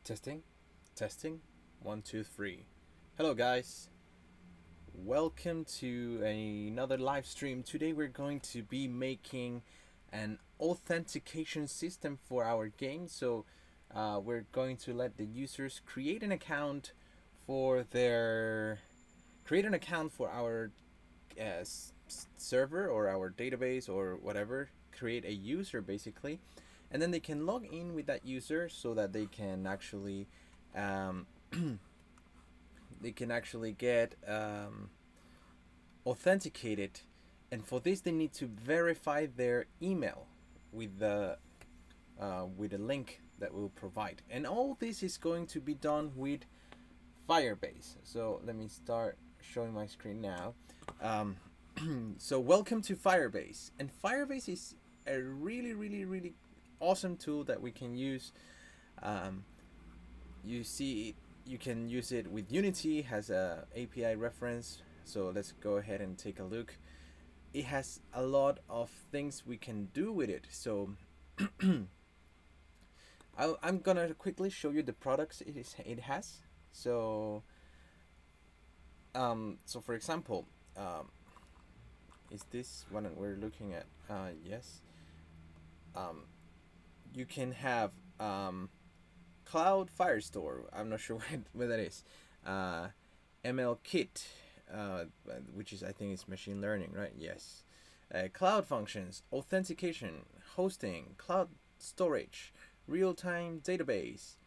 Testing, testing, 1, 2, 3. Hello, guys. Welcome to another live stream. Today, we're going to be making an authentication system for our game. So, we're going to let the users create an account for our server or our database or whatever. Create a user basically, and then they can log in with that user so that they can actually get authenticated. And for this, they need to verify their email with the link that we'll provide. And all this is going to be done with Firebase. So let me start showing my screen now. So welcome to Firebase, and Firebase is a really awesome tool that we can use. You can use it with Unity, has a API reference. So let's go ahead and take a look. It has a lot of things we can do with it. So I'm gonna quickly show you the products it has. So for example, is this one we're looking at? Yes. You can have Cloud Firestore. I'm not sure what that is. ML Kit, which is, I think it's machine learning, right? Yes. Cloud functions, authentication, hosting, cloud storage, real-time database,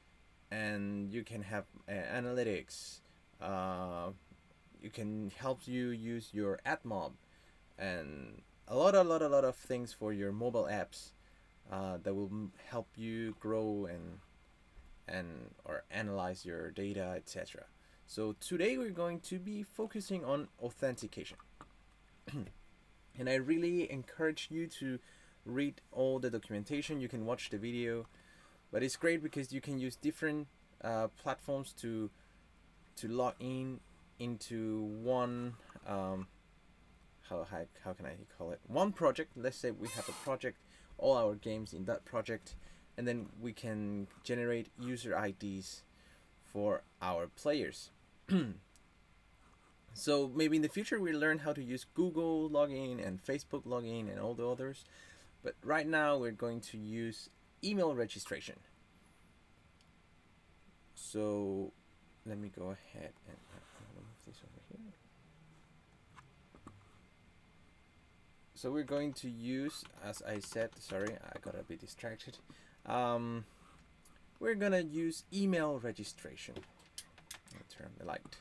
and you can have analytics. You can help you use your AdMob, and a lot of things for your mobile apps that will help you grow or analyze your data, etc. So today we're going to be focusing on authentication. And I really encourage you to read all the documentation. You can watch the video, but it's great because you can use different platforms to log into one how can I call it, one project. Let's say we have a project, all our games in that project, and then we can generate user IDs for our players. So maybe in the future we learn how to use Google login and Facebook login and all the others, but right now we're going to use email registration. So let me go ahead and move this over here. So we're going to use, as I said, sorry, I got a bit distracted. We're gonna use email registration. Let me turn the light.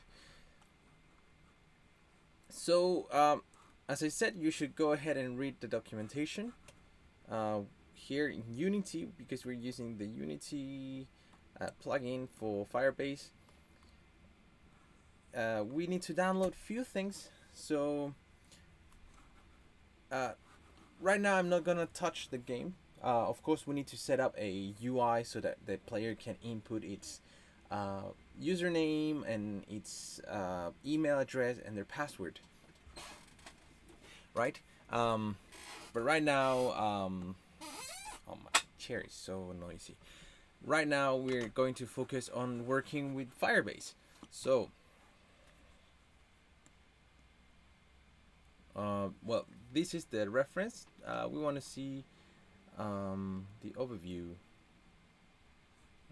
So as I said, you should go ahead and read the documentation here in Unity, because we're using the Unity plugin for Firebase. We need to download few things. So right now I'm not gonna touch the game. Of course, we need to set up a UI so that the player can input its username and its email address and their password, right? But right now, oh, my chair is so noisy. Right now we're going to focus on working with Firebase. So well, this is the reference. We want to see the overview.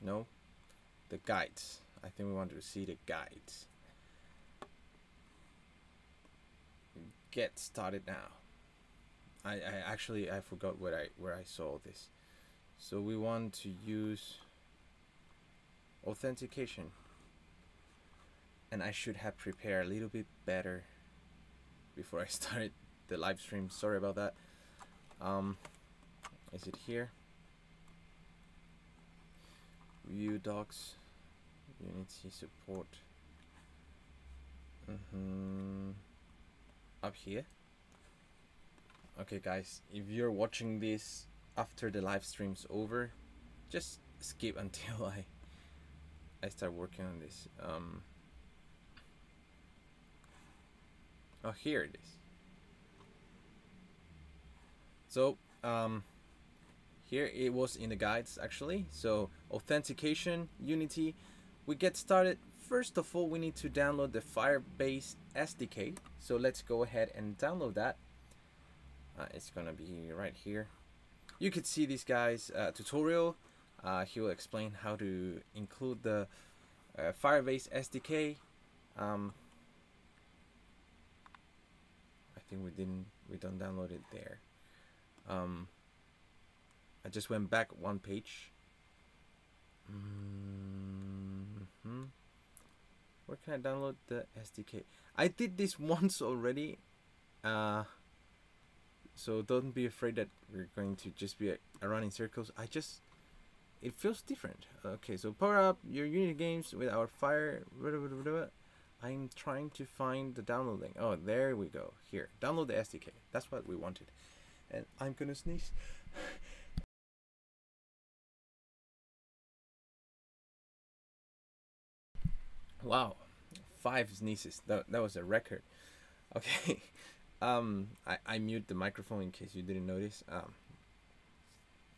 No, the guides. I think we want to see the guides. Get started now. I actually forgot where I saw this. So we want to use authentication, and I should have prepared a little bit better before I started the live stream. Sorry about that. Is it here? View docs, Unity support. Up here. Okay, guys, if you're watching this after the live stream's over, just skip until I start working on this. Oh, here it is. So here it was in the guides actually. So Authentication, Unity. We get started. First of all, we need to download the Firebase SDK. So let's go ahead and download that. It's gonna be right here. You could see this guy's tutorial. He will explain how to include the Firebase SDK. I think we don't download it there. I just went back one page. Where can I download the SDK? I did this once already, so don't be afraid that we're going to just be running circles. It feels different. Okay, so power up your Unity games with our Fire. I'm trying to find the download link. Oh, there we go. Here, download the SDK. That's what we wanted. And I'm gonna sneeze. Wow, 5 sneezes. That was a record. Okay. I mute the microphone in case you didn't notice.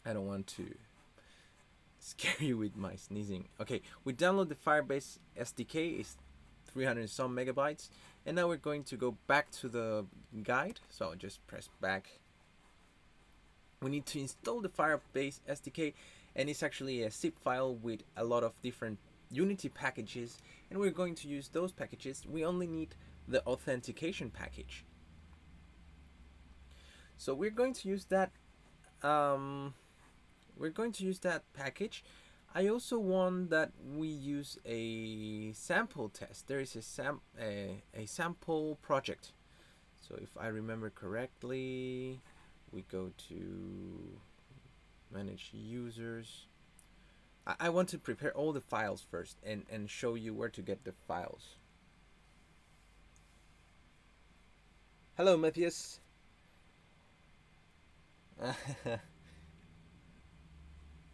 I don't want to scare you with my sneezing. Okay, we download the Firebase SDK. It's 300 some megabytes, and now we're going to go back to the guide. So I'll just press back. We need to install the Firebase SDK, and it's actually a zip file with a lot of different Unity packages, and we're going to use those packages. We only need the authentication package, so we're going to use that. Package. I also want that we use a sample test. There is a sample project. So if I remember correctly, we go to manage users. I want to prepare all the files first and show you where to get the files. Hello, Matthias.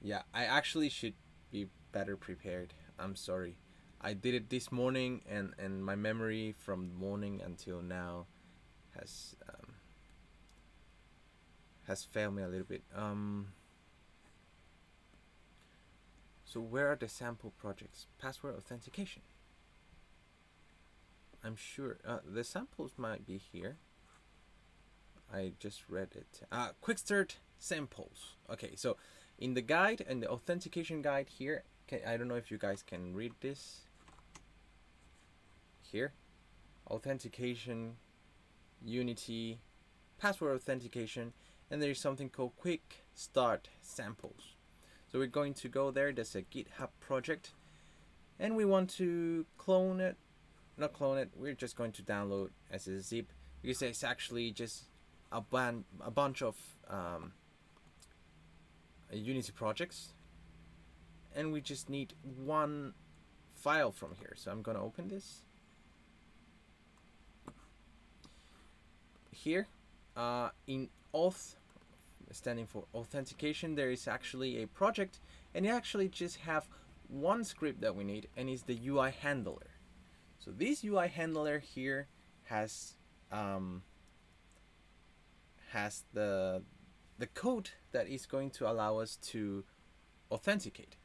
Yeah, I actually should be better prepared. I'm sorry. I did it this morning, and my memory from morning until now has failed me a little bit. So where are the sample projects? Password authentication. I'm sure the samples might be here. I just read it. Quick start samples. Okay, so in the guide and the authentication guide here, I don't know if you guys can read this. Here, authentication, Unity, password authentication, and there is something called quick start samples. So we're going to go there. There's a GitHub project, and we want to clone it. Not clone it. We're just going to download as a zip, because it's actually just a bunch of Unity projects, and we just need one file from here. So I'm gonna open this here. In auth, standing for authentication, there is actually a project, and you actually just have one script that we need, and it's the UI handler. So this UI handler here has the code that is going to allow us to authenticate.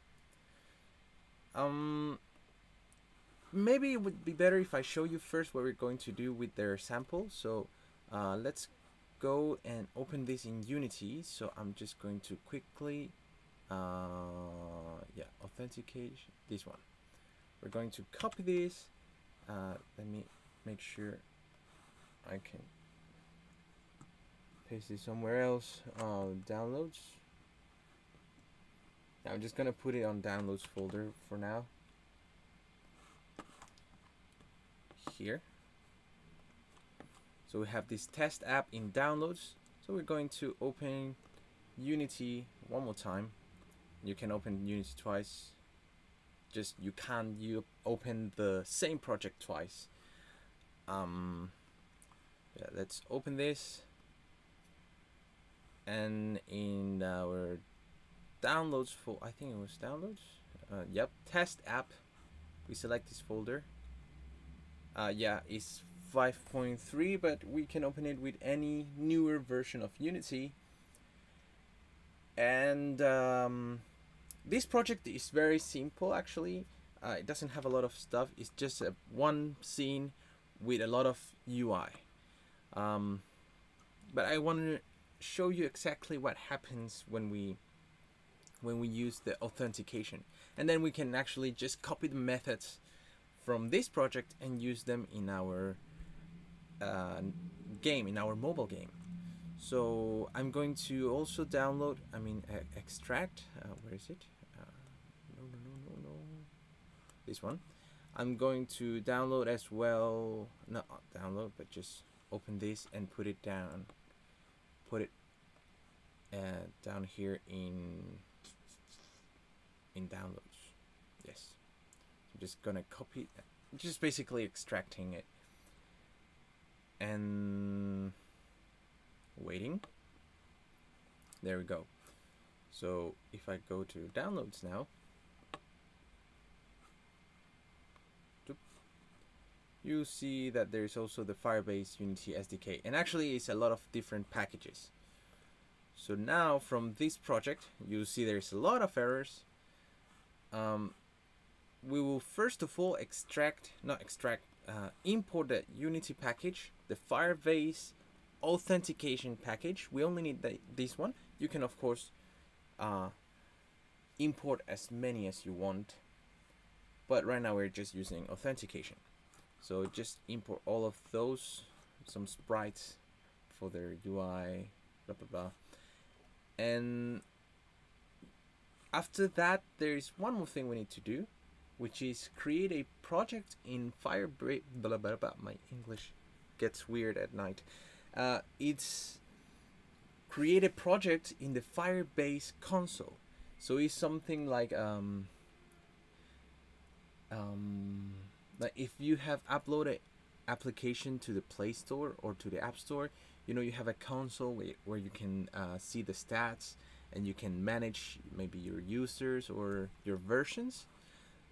Maybe it would be better if I show you first what we're going to do with their sample. So let's go and open this in Unity. So I'm just going to quickly authenticate this one. We're going to copy this. Let me make sure I can paste it somewhere else. Downloads. Now I'm just gonna put it on downloads folder for now. Here. So we have this test app in downloads. So we're going to open Unity one more time. You can open Unity twice. Just you can't open the same project twice. Yeah, let's open this. And in our downloads I think it was downloads. Yep, test app. We select this folder. Yeah, it's 5.3, but we can open it with any newer version of Unity. And this project is very simple actually. It doesn't have a lot of stuff. It's just one scene with a lot of UI. But I want to show you exactly what happens when we use the authentication, and then we can actually just copy the methods from this project and use them in our game, in our mobile game. So I'm going to also download, extract, where is it? No, this one. I'm going to download as well, not download, but just open this and put it down, down here in downloads. Yes, I'm just gonna copy, just basically extracting it and waiting. There we go. So if I go to downloads now, you see that there's also the Firebase Unity SDK, and actually it's a lot of different packages. So now from this project, you see there's a lot of errors. We will first of all import the Unity package, the Firebase Authentication package. We only need this one. You can of course import as many as you want, but right now we're just using Authentication. So just import all of those, some sprites for their UI, blah blah blah. And after that, there is one more thing we need to do, which is create a project in Firebase. Blah blah blah. My English gets weird at night. It's create a project in the Firebase console. So it's something like if you have uploaded application to the Play Store or to the App Store, you know, you have a console where you can see the stats and you can manage maybe your users or your versions.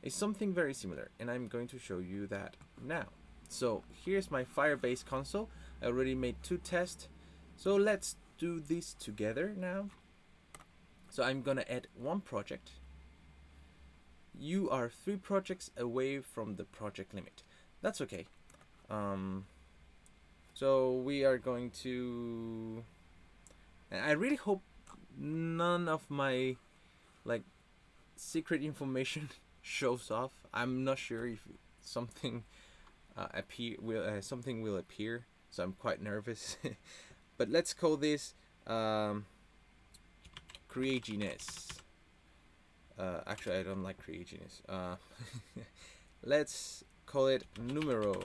It's something very similar, and I'm going to show you that now. So here's my Firebase console. I already made 2 tests, so let's do this together now. So I'm gonna add 1 project. You are 3 projects away from the project limit. That's okay. So we are going to, and I really hope none of my secret information shows off. I'm not sure if something something will appear, so I'm quite nervous. But let's call this creaginess. Actually, I don't like creaginess. Let's call it numero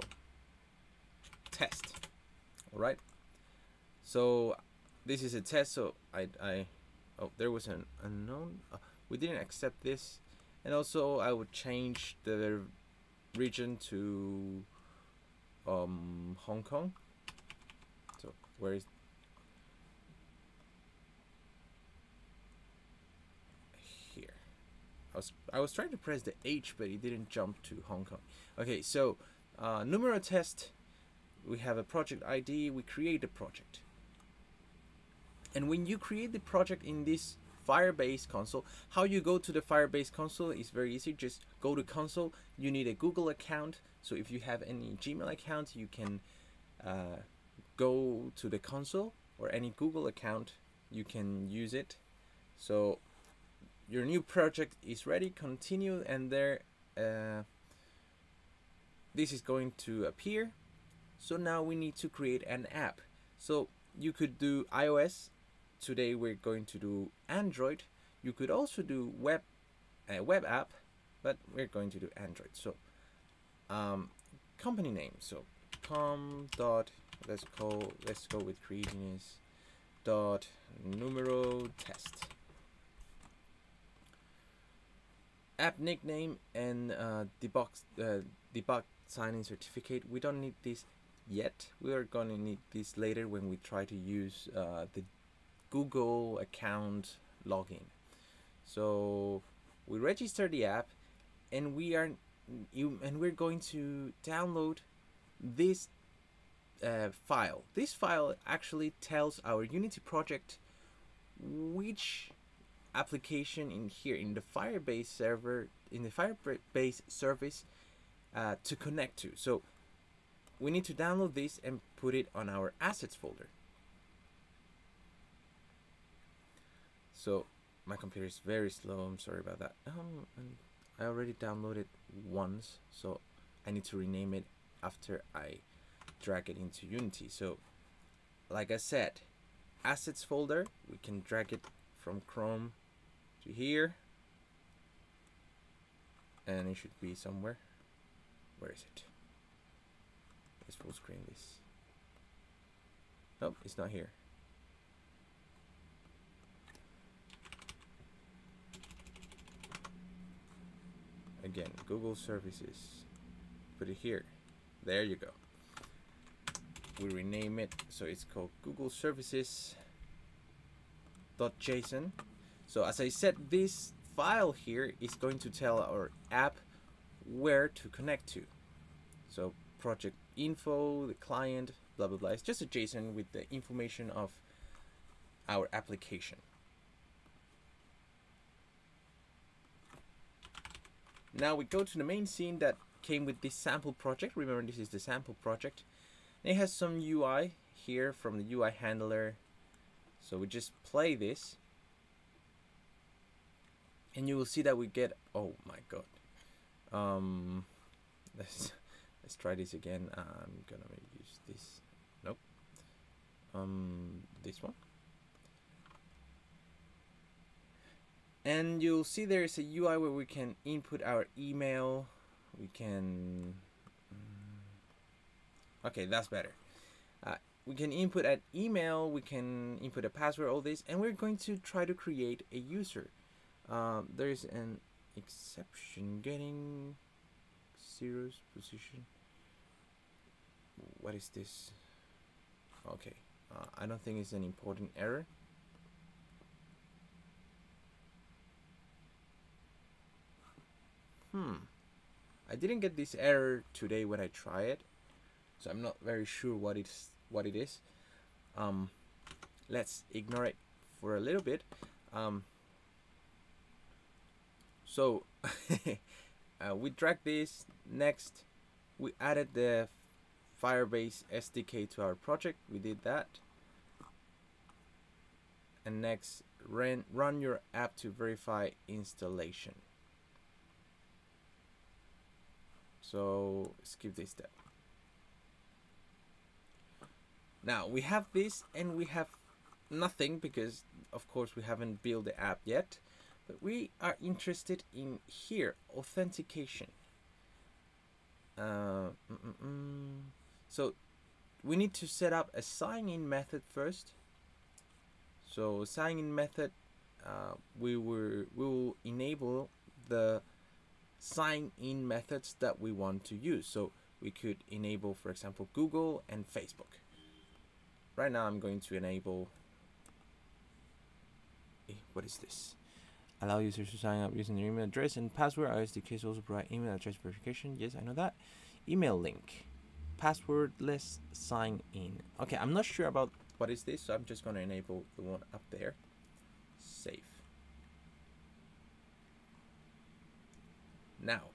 test. All right. So this is a test. So oh, there was an unknown. We didn't accept this, and also I would change the region to Hong Kong. So where is here? I was trying to press the H, but it didn't jump to Hong Kong. Okay, so numero test. We have a project ID. We create a project, and when you create the project in this Firebase console, how you go to the Firebase console is very easy. Just go to console. You need a Google account. So if you have any Gmail account, you can go to the console, or any Google account, you can use it. So your new project is ready. Continue, and there this is going to appear. So now we need to create an app. So you could do iOS. Today we're going to do Android. You could also do web app, but we're going to do Android. So company name. So let's go with creatiness dot numero test. App nickname and debug sign-in certificate. We don't need this yet. We are going to need this later when we try to use the Google account login. So we register the app, and we're going to download this file. This file actually tells our Unity project which application in here in the Firebase server, in the Firebase service to connect to. So we need to download this and put it on our assets folder. So my computer is very slow, I'm sorry about that. And I already downloaded once, so I need to rename it after I drag it into Unity. So like I said, assets folder, we can drag it from Chrome to here, and it should be somewhere. Where is it? Let's full screen this. Nope, it's not here. Again, Google Services. Put it here. There you go. We rename it, so it's called Google Services.json. So as I said, this file here is going to tell our app where to connect to. So project info, the client, blah blah blah. It's just a JSON with the information of our application. Now we go to the main scene that came with this sample project. Remember, this is the sample project. And it has some UI here from the UI handler. So we just play this, and you will see that we get, oh my god. Let's try this again. I'm gonna use this. Nope. This one. And you'll see there is a UI where we can input our email. We can. Okay, that's better. We can input an email. We can input a password. All this, and we're going to try to create a user. There is an exception getting zeros position. What is this? Okay, I don't think it's an important error. I didn't get this error today when I try it, so I'm not very sure what it is. Let's ignore it for a little bit. So we drag this. Next, we added the Firebase SDK to our project. We did that. And next, run your app to verify installation. So skip this step. Now we have this, and we have nothing because of course we haven't built the app yet, but we are interested in here, authentication. So we need to set up a sign-in method first. So sign-in method, we will enable the sign-in methods that we want to use. So we could enable, for example, Google and Facebook. Right now I'm going to enable, what is this? Allow users to sign up using their email address and password. Our SDKs also provide email address verification. Yes, I know that. Email link, passwordless sign in. Okay, I'm not sure about what is this, so I'm just going to enable the one up there. Save. Now,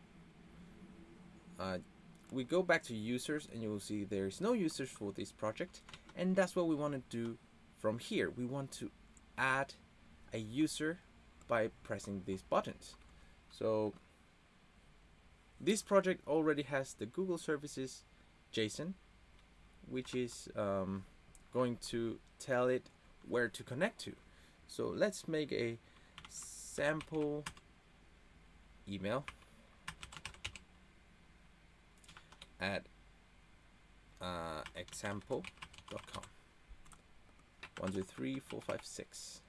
we go back to users, and you will see there's no users for this project, and that's what we want to do from here. We want to add a user by pressing these buttons. So this project already has the Google Services JSON, which is going to tell it where to connect to. So let's make a sample email at example.com 1 2 3 4 5 6,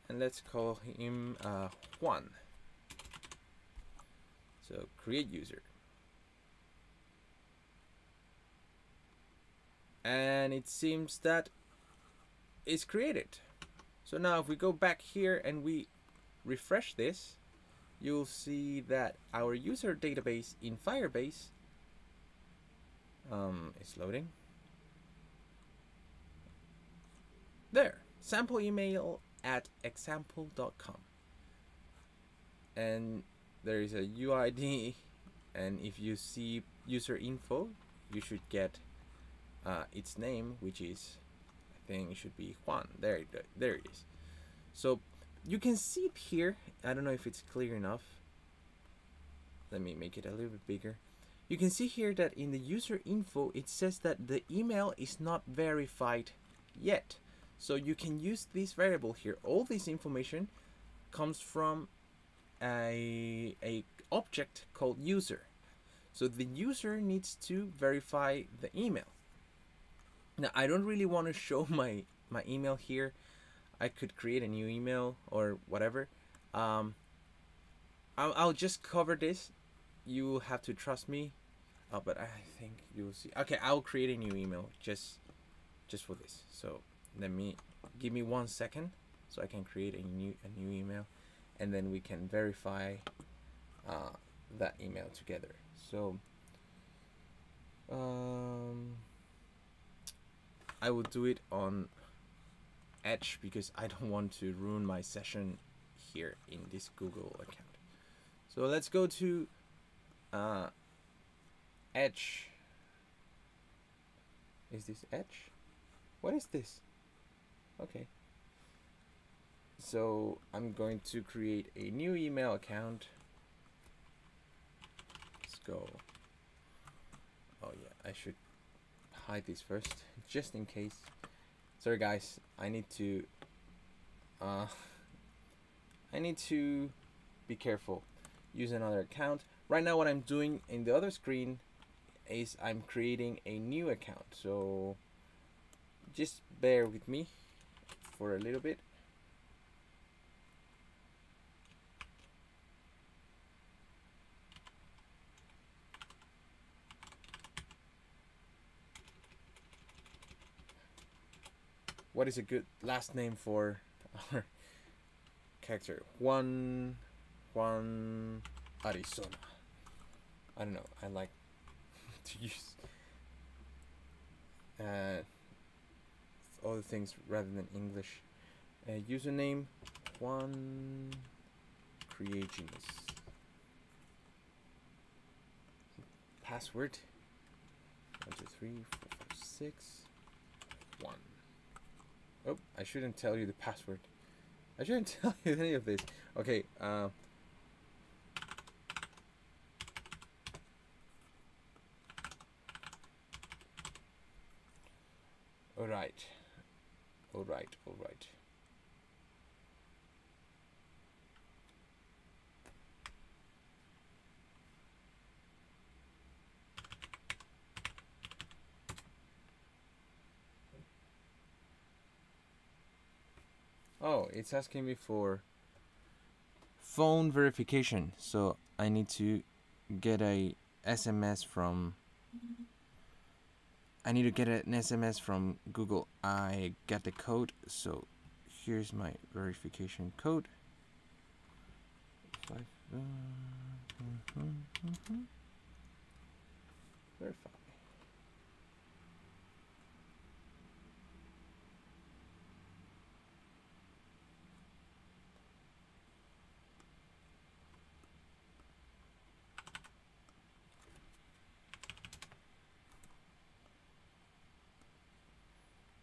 and let's call him Juan. So create user, and it seems that it's created. So now if we go back here and we refresh this, you'll see that our user database in Firebase is loading. There, sample email at example.com, and there is a UID, and if you see user info, you should get its name, which is, I think it should be Juan. There it is. So you can see it here. I don't know if it's clear enough. Let me make it a little bit bigger. You can see here that in the user info it says that the email is not verified yet. So you can use this variable here. All this information comes from a object called user. So the user needs to verify the email. Now I don't really want to show my email here. I could create a new email or whatever. I'll just cover this. You have to trust me. But I think you'll see. Okay, I'll create a new email just for this. So give me 1 second so I can create a new email, and then we can verify that email together. So I will do it on Edge because I don't want to ruin my session here in this Google account. So let's go to Edge. Is this Edge? What is this? Okay. So I'm going to create a new email account. Let's go. Oh yeah, I should hide this first, just in case. Sorry guys, I need to be careful. Use another account. Right now what I'm doing in the other screen is I'm creating a new account. So just bear with me for a little bit. What is a good last name for our character? Juan Arizona. I don't know. I like to use other things rather than English. Username Juan Creaginess. Password 1 2 3 4 5 6 1. Oh, I shouldn't tell you the password. I shouldn't tell you any of this. Okay, Alright. Oh, it's asking me for phone verification. So I need to get a SMS from Google. I get the code, so here's my verification code. Verify.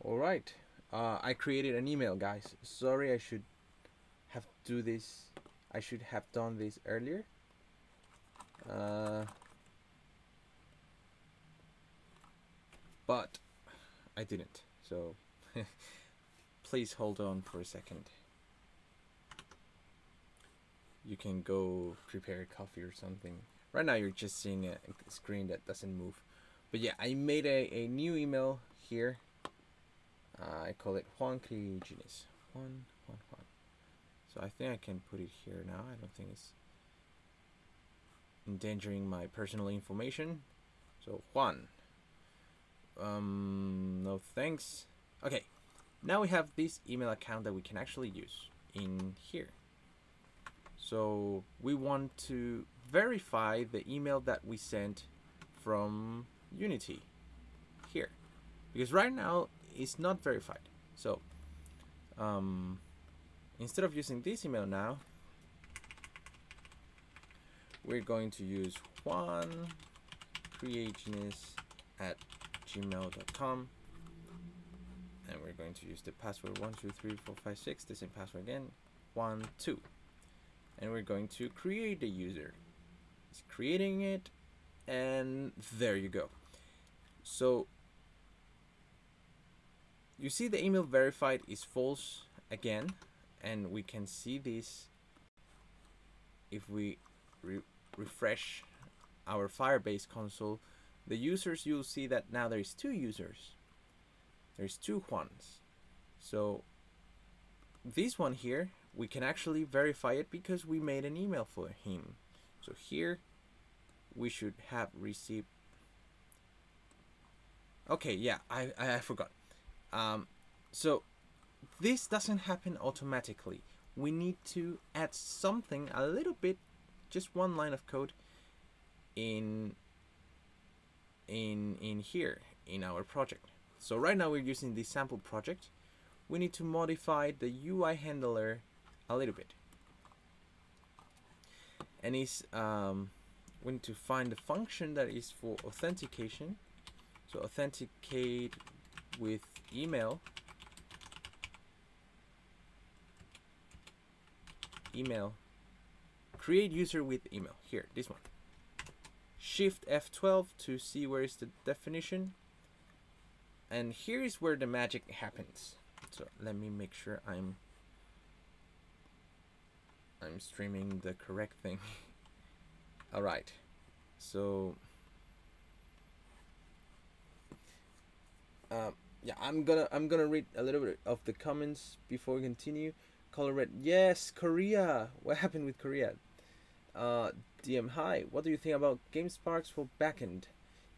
Alright, I created an email, guys. Sorry, I should have done this earlier. But I didn't, so please hold on for a second. You can go prepare coffee or something. Right now you're just seeing a screen that doesn't move. But yeah, I made a new email here. I call it Juan Creaginess. Juan. So I think I can put it here now. I don't think it's endangering my personal information. So Juan. No thanks. Okay, now we have this email account that we can actually use in here. So we want to verify the email that we sent from Unity here, because right now it's not verified. So instead of using this email now, we're going to use juancreationist@gmail.com, and we're going to use the password 123456, the same password again, 12, and we're going to create the user. It's creating it, and there you go. So you see the email verified is false again, and we can see this if we refresh our Firebase console. The users, you'll see that now there's 2 users. There's 2 Juans. So this one here, we can actually verify it because we made an email for him. So here we should have received. Okay, yeah, I forgot. So this doesn't happen automatically. We need to add something, a little bit, just one line of code in here in our project. So right now we're using the sample project. We need to modify the UI handler a little bit, and we need to find the function that is for authentication. So authenticate with email. Create user with email. Here, this one. Shift F12 to see where is the definition. And here is where the magic happens. So let me make sure I'm streaming the correct thing. All right. So yeah, I'm gonna read a little bit of the comments before we continue. Color red, yes, Korea. What happened with Korea? DM, hi. What do you think about GameSparks for backend?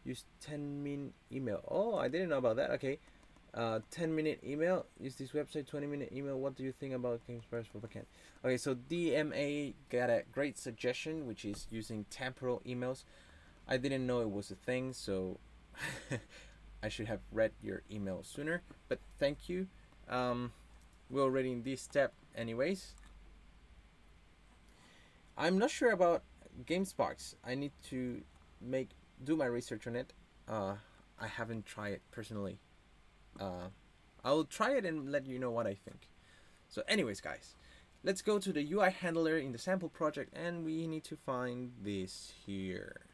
Use 10-minute email. Oh, I didn't know about that. Okay. 10-minute email. Use this website. 20-minute email. What do you think about GameSparks for backend? Okay, so DMA got a great suggestion, which is using temporal emails. I didn't know it was a thing, so I should have read your email sooner. But thank you. We're already in this step anyways. I'm not sure about GameSparks. I need to do my research on it. I haven't tried it personally. I'll try it and let you know what I think. So anyways, guys, let's go to the UI handler in the sample project, and we need to find this here.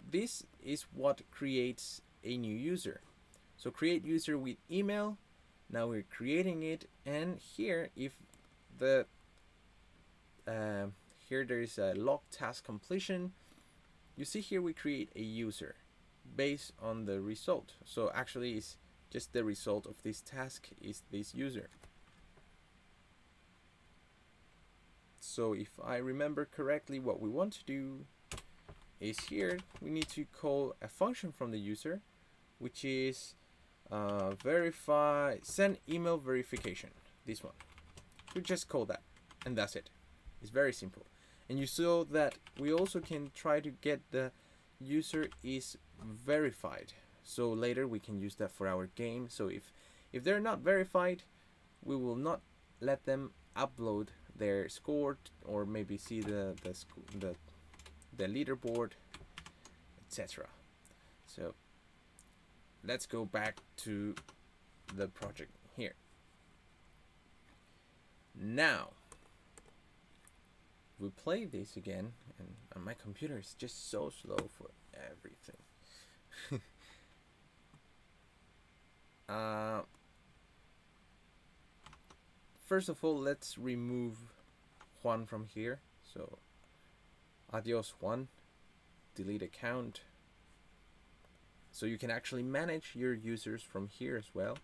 This is what creates a new user. So create user with email. Now we're creating it, and here if the here there is a log task completion. You see here we create a user based on the result. So actually it's just the result of this task is this user. So if I remember correctly, what we want to do is here we need to call a function from the user, which is send email verification. This one. We just call that, and that's it. It's very simple. And you saw that we also can try to get the user is verified. So later we can use that for our game. So if they're not verified, we will not let them upload their score or maybe see the leaderboard, etc. So let's go back to the project here. Now we play this again, and my computer is just so slow for everything. First of all, let's remove Juan from here. So adios Juan, delete account. So you can actually manage your users from here as well.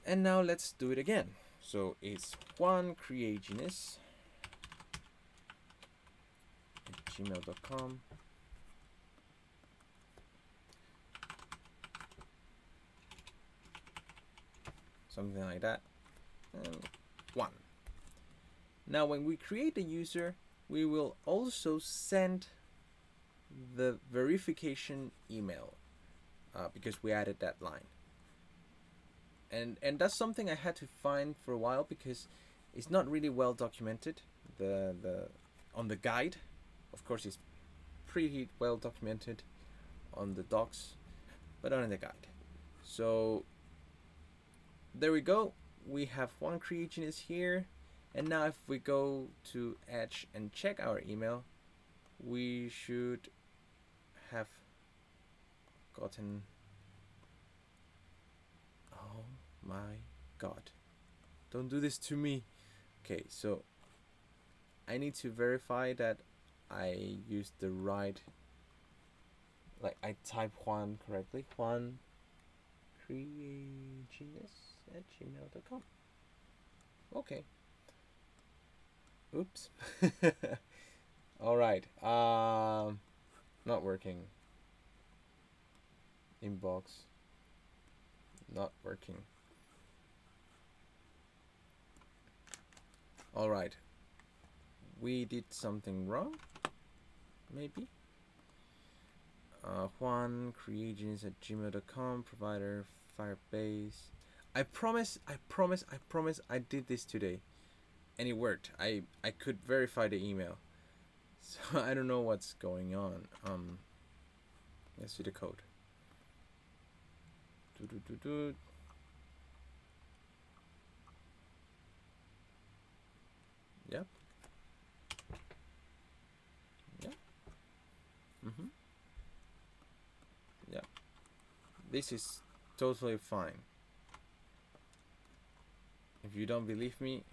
And now let's do it again. So it's Juan Creationist at gmail.com. Something like that. And 1. Now when we create a user, we will also send the verification email because we added that line. and that's something I had to find for a while because it's not really well documented. The on the guide, of course, it's pretty well documented on the docs, but not in the guide. So there we go. We have one creationist here, and now if we go to Edge and check our email, we should have gotten. Oh my god, don't do this to me. Okay, so I need to verify that I used the right, like I type Juan correctly. Juan creationist@gmail.com. Okay. Oops. All right. Not working. Inbox. Not working. All right. We did something wrong. Maybe. Juan creations@gmail.com, provider Firebase. I promise I did this today, and it worked. I could verify the email, so I don't know what's going on. Let's see the code. Yep. Yep. Yeah, this is totally fine. If you don't believe me,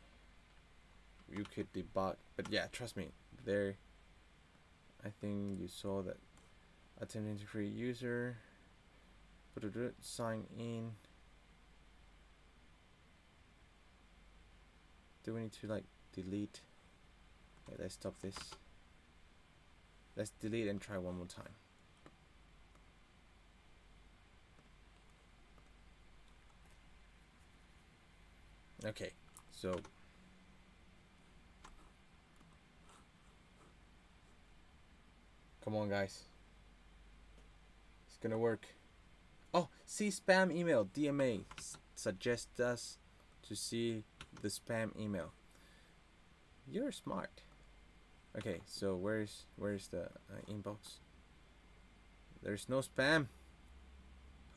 you could debug, but yeah, trust me, there I think you saw that attempting to create user, sign in. Do we need to like delete? Okay, let's stop this. Let's delete and try one more time. Okay, so come on guys, it's gonna work. Oh, see spam email. DMA suggests us to see the spam email. You're smart. Okay, so where's the inbox? There's no spam.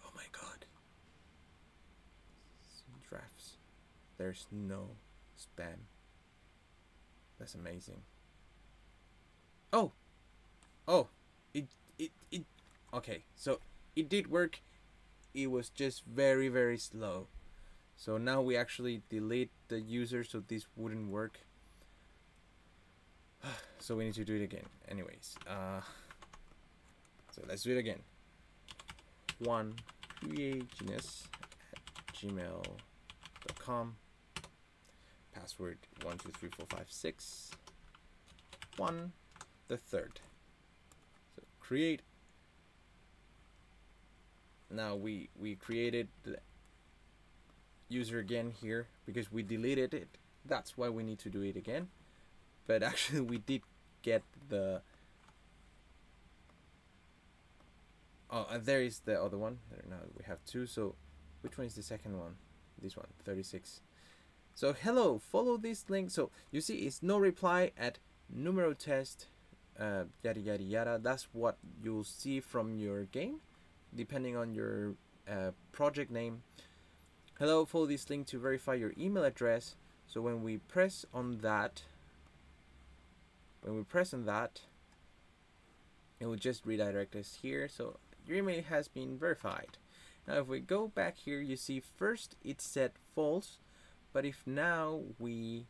Oh my god. Drafts. There's no spam. That's amazing. Oh, it okay, so it did work. It was just very slow. So now we actually delete the user so this wouldn't work. So we need to do it again. Anyways, so let's do it again. One creationist@gmail.com. Password 123456. 1. The third. So create. Now we created the user again here because we deleted it. That's why we need to do it again. But actually we did get the there is the other one. Now we have two. So which one is the second one? This one, 36. So hello, follow this link. So you see it's no reply at numero test, yada yada yada. That's what you'll see from your game depending on your project name. Hello, follow this link to verify your email address. So when we press on that, it will just redirect us here. So your email has been verified. Now if we go back here, you see first it said false, but if now we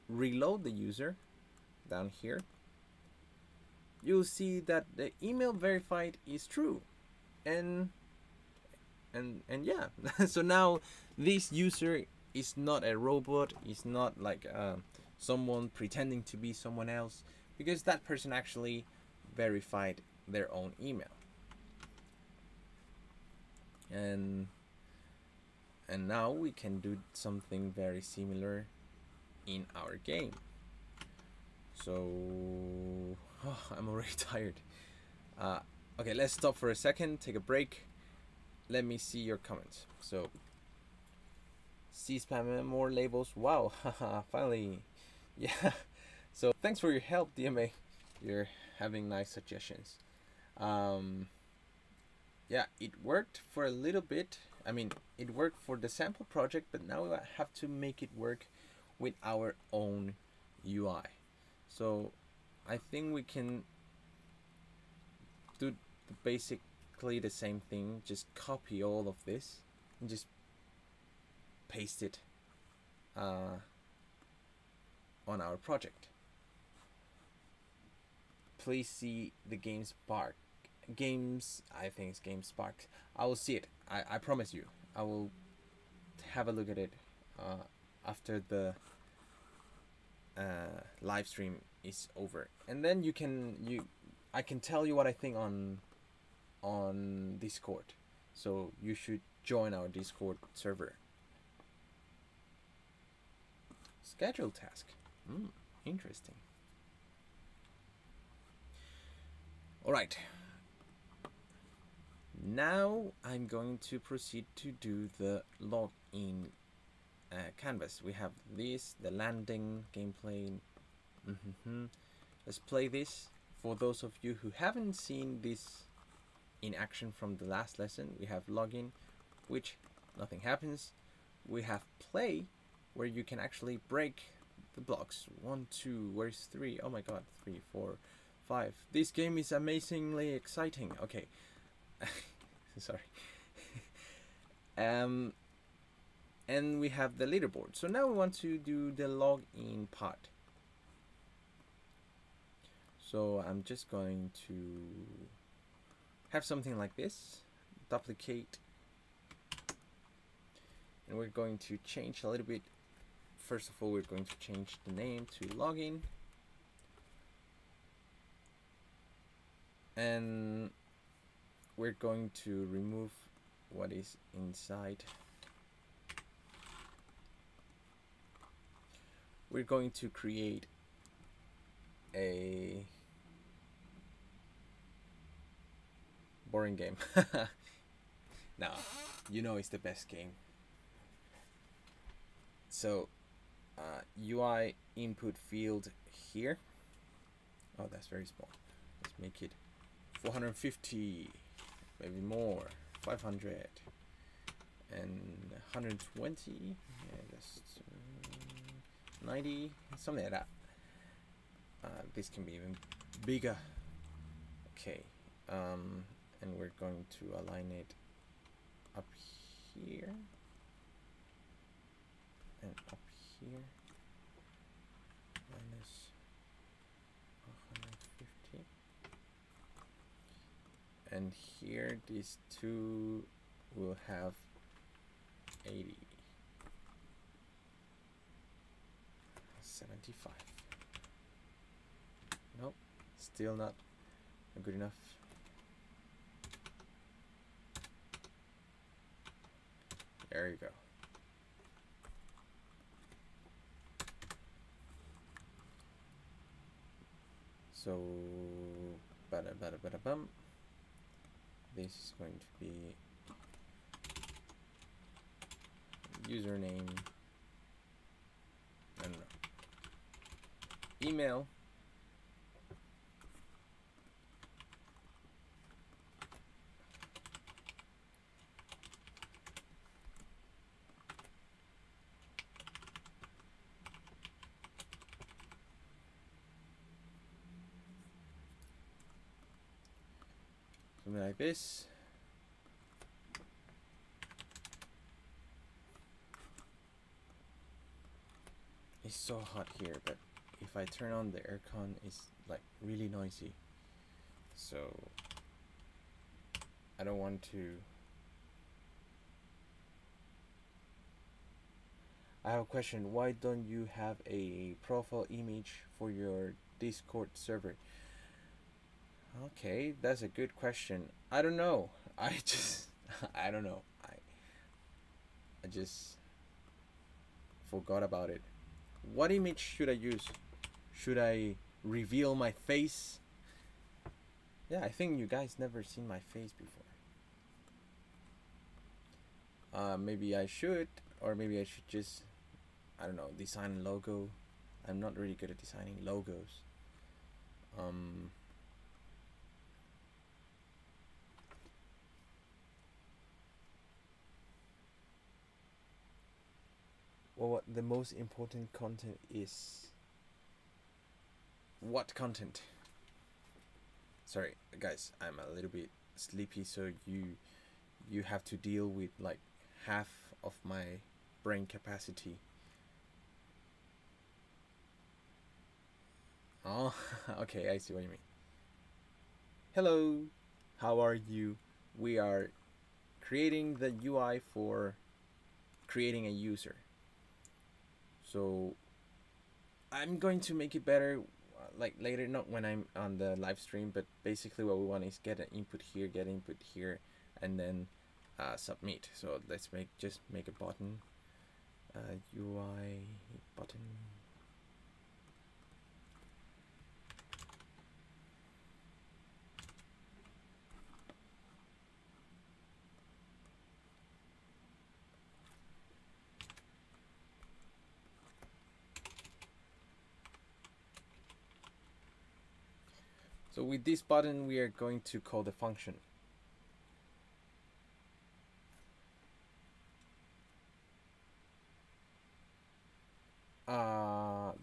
reload the user down here, you'll see that the email verified is true. And yeah, so now this user is not a robot, is not like someone pretending to be someone else, because that person actually verified their own email. And now we can do something very similar in our game. So I'm already tired. Okay, let's stop for a second, take a break. let me see your comments. So see spam more labels. Wow, haha, finally. Yeah. So thanks for your help, DMA. You're having nice suggestions. Yeah, it worked for a little bit. I mean, it worked for the sample project, but now we have to make it work with our own UI. So I think we can do basically the same thing, just copy all of this and just paste it on our project. Please see the GameSpark. I think it's GameSpark. I will see it. I promise you. I will have a look at it after the live stream is over, and then I can tell you what I think on Discord. So you should join our Discord server. Schedule task. Interesting. All right. Now I'm going to proceed to do the login canvas. We have this, the landing gameplay. Let's play this. For those of you who haven't seen this in action from the last lesson, we have login, which nothing happens. We have play, where you can actually break the blocks. 1, 2, where's 3? Oh my god, 3, 4, 5. This game is amazingly exciting. Okay. Sorry. And we have the leaderboard. So now we want to do the login part. So I'm just going to have something like this. Duplicate. And we're going to change a little bit. First of all, we're going to change the name to login. And we're going to remove what is inside. We're going to create a boring game. Now, you know it's the best game. So, UI input field here. Oh, that's very small. Let's make it 450, maybe more, 500, and 120, yeah, just 90, something like that. This can be even bigger. Okay, and we're going to align it up here and up here. Minus 150. And here these two will have 80. 75. Nope, still not good enough. There you go. So, bum. This is going to be username. I don't know. Email. Something like this. It's so hot here, but if I turn on the aircon, it's like really noisy. So I don't want to. I have a question. Why don't you have a profile image for your Discord server? Okay, that's a good question. I don't know. I don't know. I just forgot about it. What image should I use? Should I reveal my face? Yeah, I think you guys never seen my face before. Maybe I should, or maybe I should just, I don't know, design a logo. I'm not really good at designing logos. Well, what the most important content is? What content? Sorry, guys, I'm a little bit sleepy, so you have to deal with like half of my brain capacity. Oh, okay, I see what you mean. Hello, how are you? We are creating the UI for creating a user. So I'm going to make it better like later, not when I'm on the live stream, but basically what we want is get an input here, get input here, and then submit. So let's just make a button, UI button. So with this button, we are going to call the function.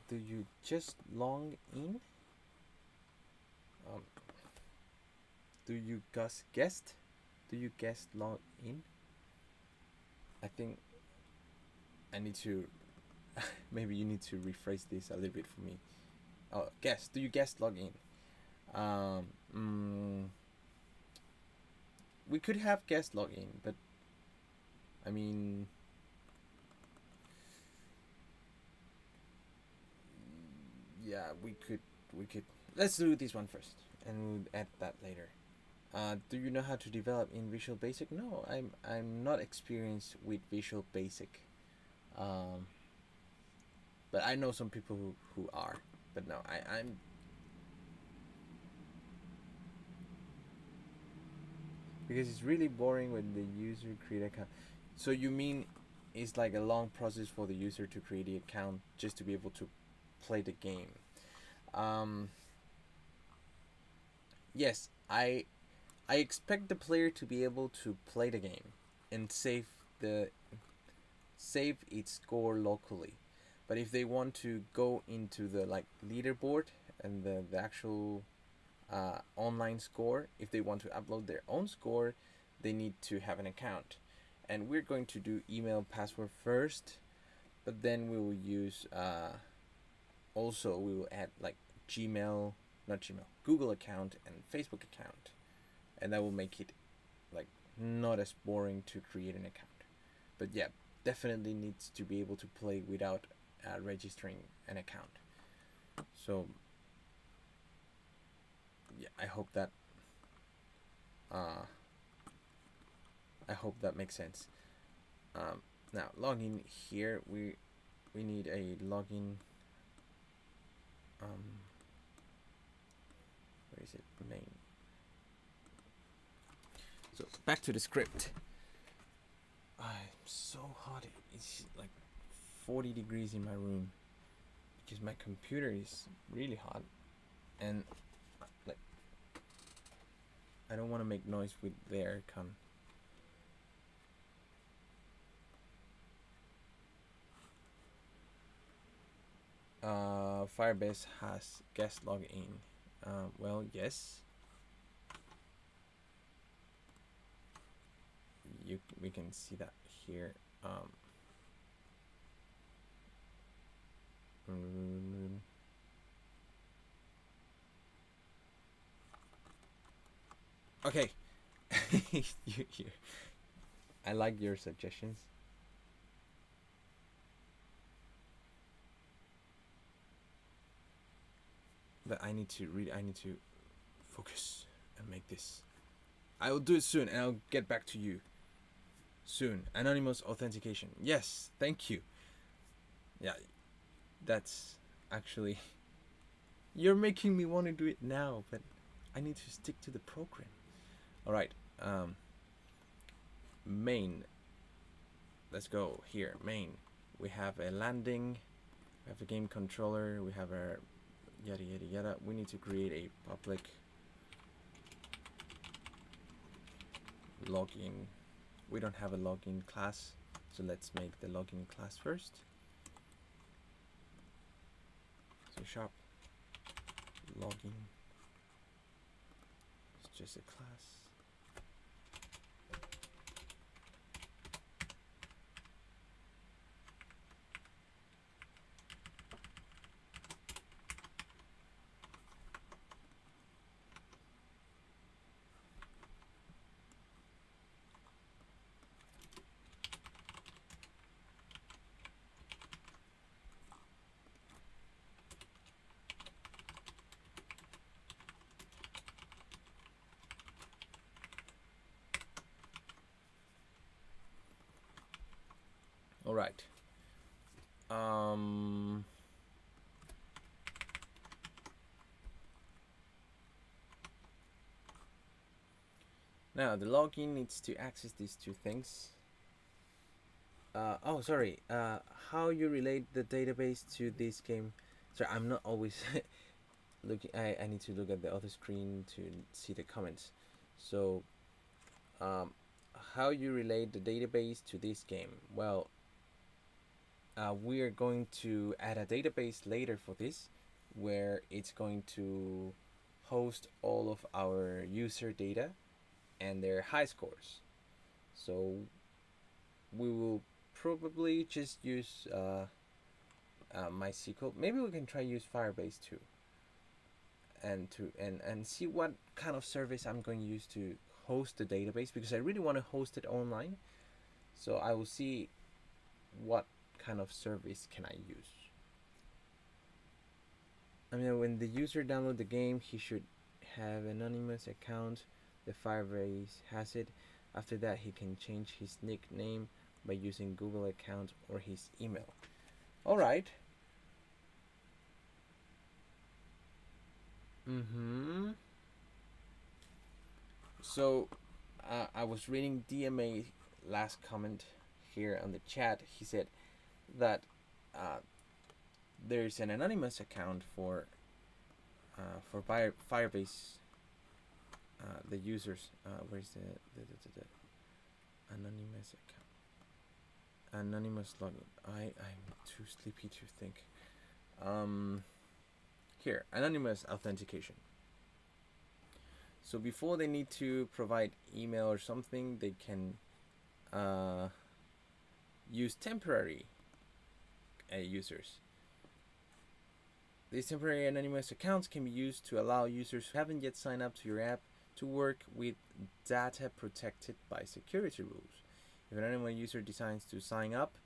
Do you just log in? Do you guest? Do you guest log in? I think I need to. Maybe you need to rephrase this a little bit for me. Oh, guest. Do you guest log in? We could have guest log in, but I mean, yeah, we could. Let's do this one first, and we'll add that later. Do you know how to develop in Visual Basic? No, I'm not experienced with Visual Basic. But I know some people who are. But no, I'm. Because it's really boring when the user create account. So you mean it's like a long process for the user to create the account just to be able to play the game? Yes, I expect the player to be able to play the game and save its score locally. But if they want to go into the like leaderboard and the actual online score, if they want to upload their own score, they need to have an account. And we're going to do email password first, but then we will use also we will add like Gmail, not Gmail, Google account and Facebook account, and that will make it like not as boring to create an account. But yeah, definitely needs to be able to play without registering an account. So yeah, I hope that makes sense. Now login here, we need a login. Where is it? Main. So back to the script. I'm so hot. It's like 40 degrees in my room because my computer is really hot, and like I don't want to make noise with the aircon. Firebase has guest login. Well, yes. We can see that here. Okay. I like your suggestions. But I need to focus and make this. I will do it soon, and I'll get back to you soon. Anonymous authentication. Yes, thank you. Yeah, that's actually. You're making me want to do it now, but I need to stick to the program. All right. Main. let's go here. Main. We have a landing. We have a game controller. We have a yada yada yada. We need to create a public login. We don't have a login class, so let's make the login class first. So shop login. It's just a class. All right. Now the login needs to access these two things. Oh, sorry. How you relate the database to this game? Sorry, I'm not always looking. I need to look at the other screen to see the comments. So, how you relate the database to this game? Well, we are going to add a database later for this, where it's going to host all of our user data and their high scores. So we will probably just use MySQL. Maybe we can try use Firebase too, and see what kind of service I'm going to use to host the database, because I really want to host it online. So I will see what kind of service can I use. I mean, when the user download the game, he should have an anonymous account. The Firebase has it. After that, he can change his nickname by using Google account or his email. All right. So I was reading DMA last comment here on the chat. He said that there's an anonymous account for Firebase. The users. Where's the anonymous account? Anonymous login. I'm too sleepy to think. Here, anonymous authentication. So before they need to provide email or something, they can use temporary users. These temporary anonymous accounts can be used to allow users who haven't yet signed up to your app to work with data protected by security rules. If an anonymous user decides to sign up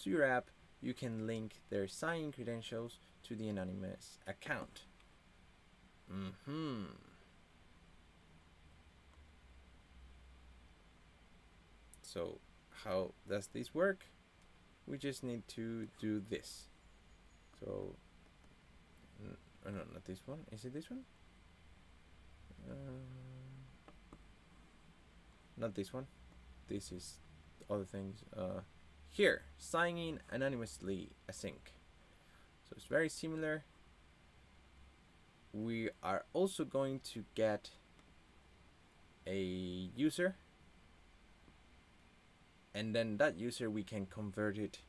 to your app, you can link their sign-in credentials to the anonymous account. So how does this work? We just need to do this. So, no, not this one. Is it this one? Not this one. This is other things. Here, sign in anonymously async. So it's very similar. We are also going to get a user, and then that user we can convert it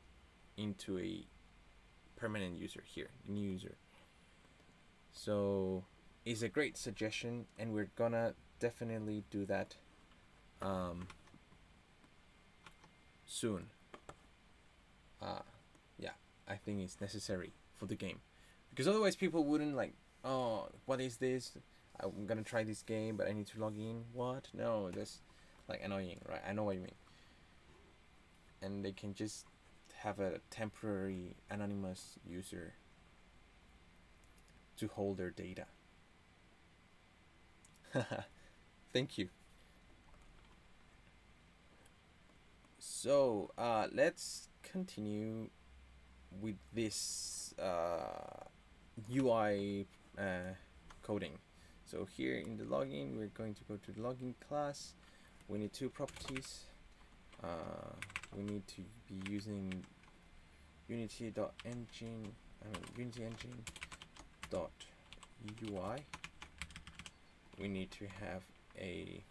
into a permanent user here, new user. So it's a great suggestion, and we're gonna definitely do that soon. Yeah, I think it's necessary for the game, because otherwise people wouldn't like, oh, what is this? I'm gonna try this game, but I need to log in. What? No, that's like annoying, right? I know what you mean. And they can just have a temporary anonymous user to hold their data. Thank you. So let's continue with this UI coding. So here in the login, we're going to go to the login class. We need two properties. we need to be using unity.engine, unity engine dot UI. We need to have a,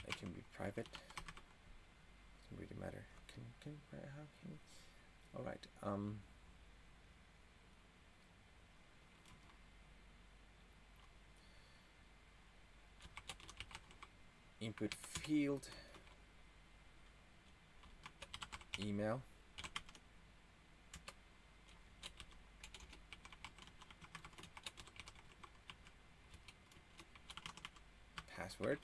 it can be private, doesn't really matter. How can, all right. Input field, email, password,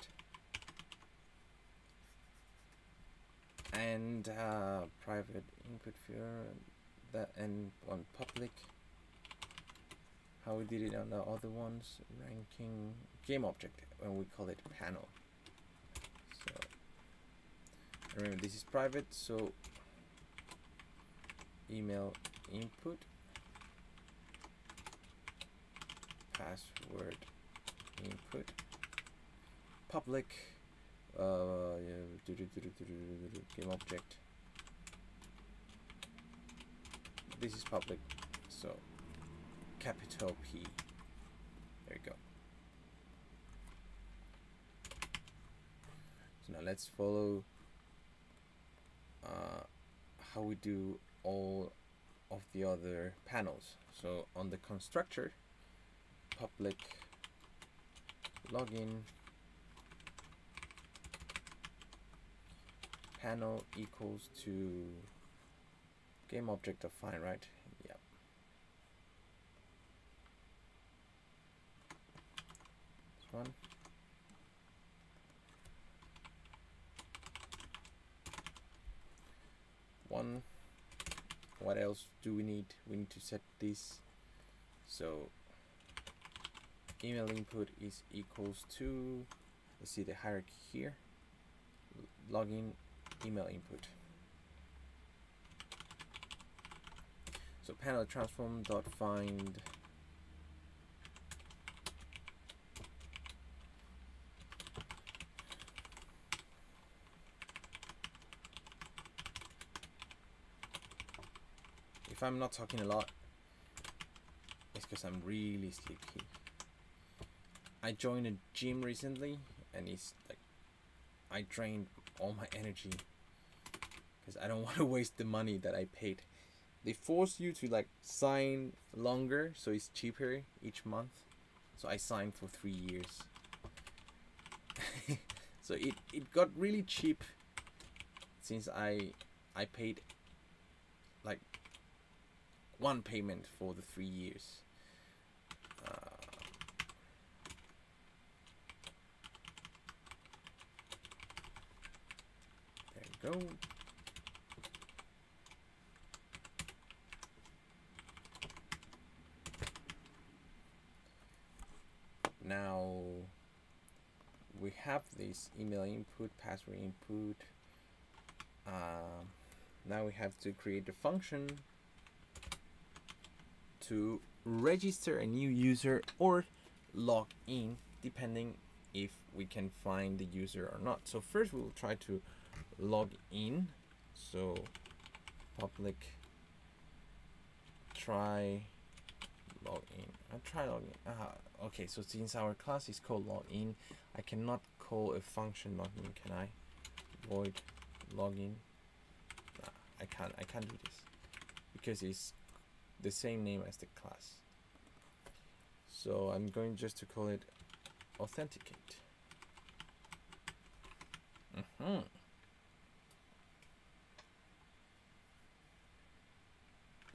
and private input field, that, and on public, how we did it on the other ones, ranking game object, and we call it panel. So remember, this is private, so email input, password input, public, game object. This is public, so capital P. There you go. So now let's follow how we do all of the other panels. So on the constructor, public login panel equals to game object of fine, right? Yeah. This one. What else do we need? We need to set this. So email input is equals to, let's see the hierarchy here, login email input. So panel transform dot find if I'm not talking a lot, it's because I'm really sleepy. I joined a gym recently and it's like I drained all my energy because I don't want to waste the money that I paid. They force you to like sign longer, so it's cheaper each month. So I signed for 3 years. So it got really cheap since I paid like one payment for the 3 years. There you go. Now we have this email input, password input. Now we have to create a function to register a new user or log in, depending if we can find the user or not. So first we'll try to log in. So public try login. I'll try login. Okay, so since our class is called login, I cannot call a function login, can I? Void login. Nah, I can't do this because it's the same name as the class. So I'm going just to call it authenticate.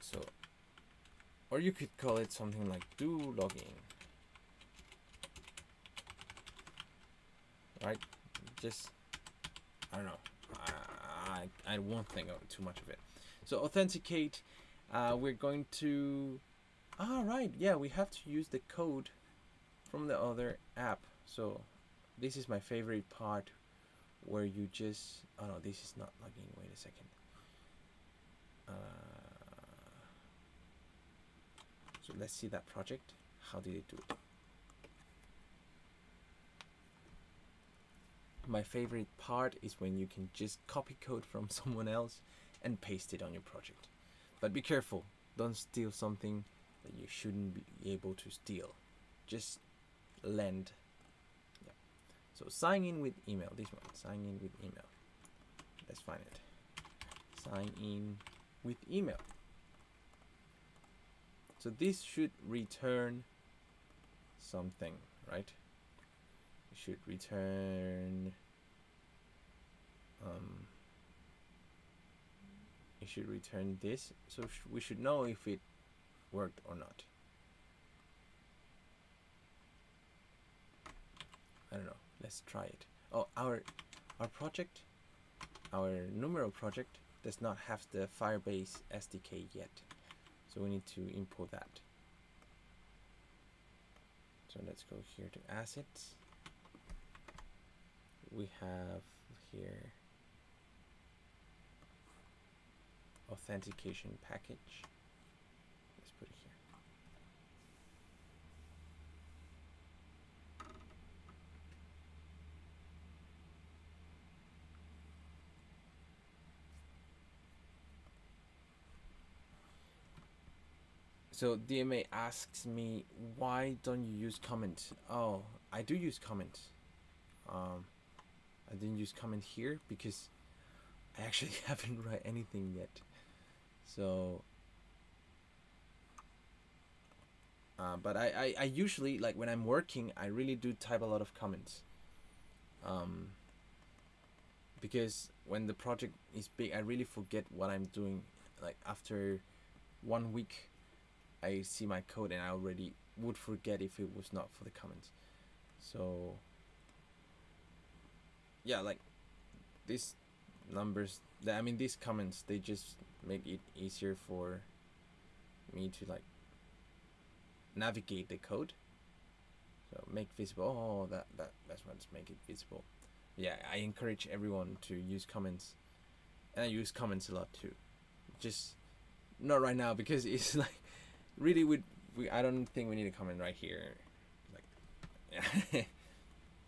So, or you could call it something like do login. Right? Just, I don't know. I won't think of too much of it. So authenticate, we're going to, right, yeah, we have to use the code from the other app. So this is my favorite part where you just, oh no, this is not login, wait a second. So let's see that project. How did it do it? My favorite part is when you can just copy code from someone else and paste it on your project. But be careful, don't steal something that you shouldn't be able to steal. Just lend. Yeah. So sign in with email. This one, sign in with email. Let's find it. Sign in with email. So this should return something, right? It should return it should return this. So we should know if it worked or not. I don't know. Let's try it. Oh, our project, our numeral project does not have the Firebase SDK yet. So we need to import that. So let's go here to assets. We have here authentication package. Let's put it here. So DMA asks me, why don't you use comment? Oh, I do use comment. I didn't use comment here because I actually haven't write anything yet. So, but I usually, like when I'm working, I really do type a lot of comments. Because when the project is big, I really forget what I'm doing. Like after 1 week, I see my code and I already would forget if it was not for the comments. So yeah, like these numbers, I mean these comments, they just make it easier for me to like navigate the code. So make visible. Oh, that's what's make it visible. Yeah, I encourage everyone to use comments, and I use comments a lot too. Just not right now because it's like really I don't think we need a comment right here. Like, yeah.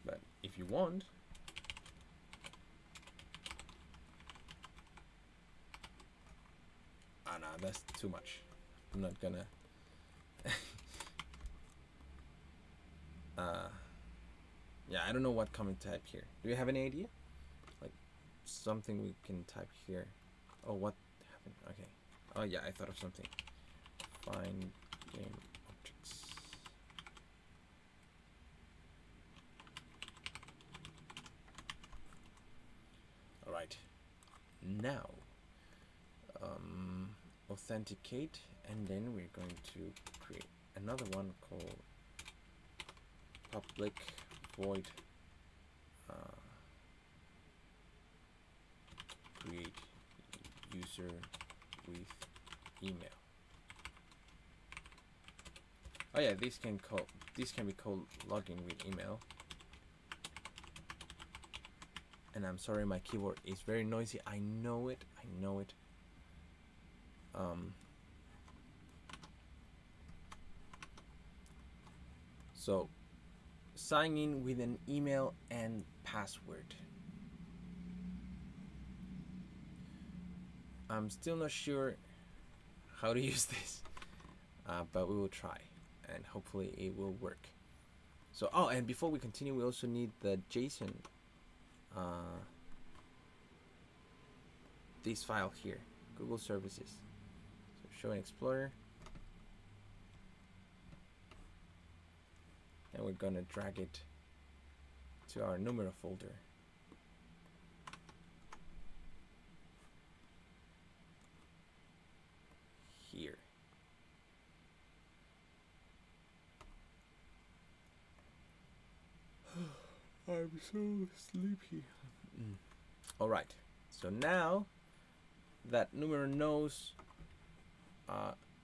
But if you want. No, that's too much. I'm not gonna. Yeah, I don't know what comment type here. Do you have any idea? Like something we can type here. Oh, what happened? Okay. Oh yeah, I thought of something. Find game objects. All right. Now. Authenticate, and then we're going to create another one called public void create user with email. Oh yeah, this can be called login with email. And I'm sorry, my keyboard is very noisy. I know it. So sign in with an email and password. I'm still not sure how to use this, but we will try and hopefully it will work. So, oh, and before we continue, we also need the JSON, this file here, Google Services. So show in Explorer. And we're gonna drag it to our Numero folder. Here. I'm so sleepy. All right. So now that Numero knows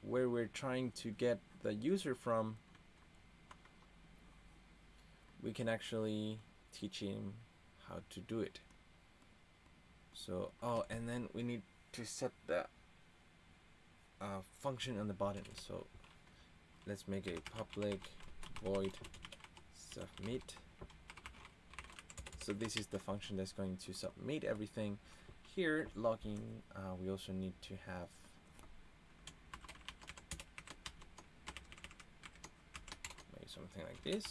where we're trying to get the user from, we can actually teach him how to do it. So, oh, and then we need to set the function on the bottom. So let's make a public void submit So this is the function that's going to submit everything. Here, login, we also need to have maybe something like this.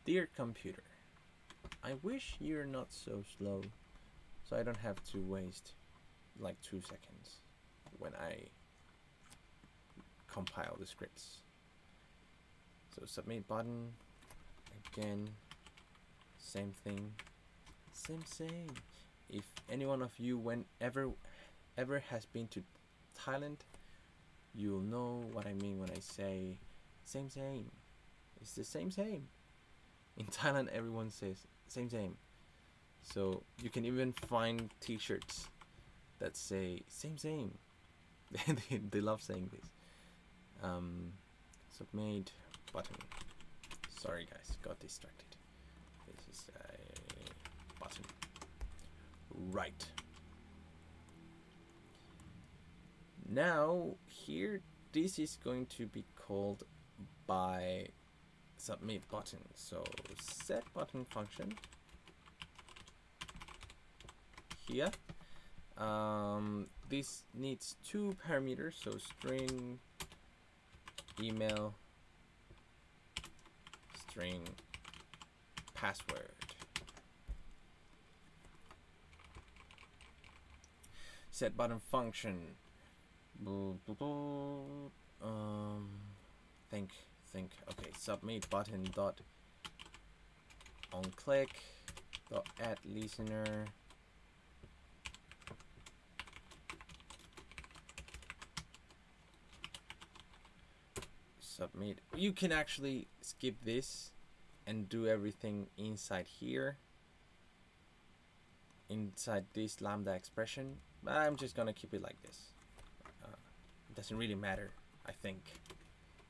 Dear computer, I wish you're not so slow, so I don't have to waste like 2 seconds when I compile the scripts. So submit button, again, same thing, same. If any one of you ever has been to Thailand, you'll know what I mean when I say same. It's the same. In Thailand, everyone says same. So you can even find t-shirts that say same. They love saying this. Submit button. Sorry guys, got distracted. This is a button. Right. Now here, this is going to be called by submit button. So set button function here. This needs 2 parameters, so string email, string password. Set button function. Think. Okay, submit button dot on click dot add listener. Submit. You can actually skip this and do everything inside here, inside this lambda expression, but I'm just gonna keep it like this. It doesn't really matter, I think.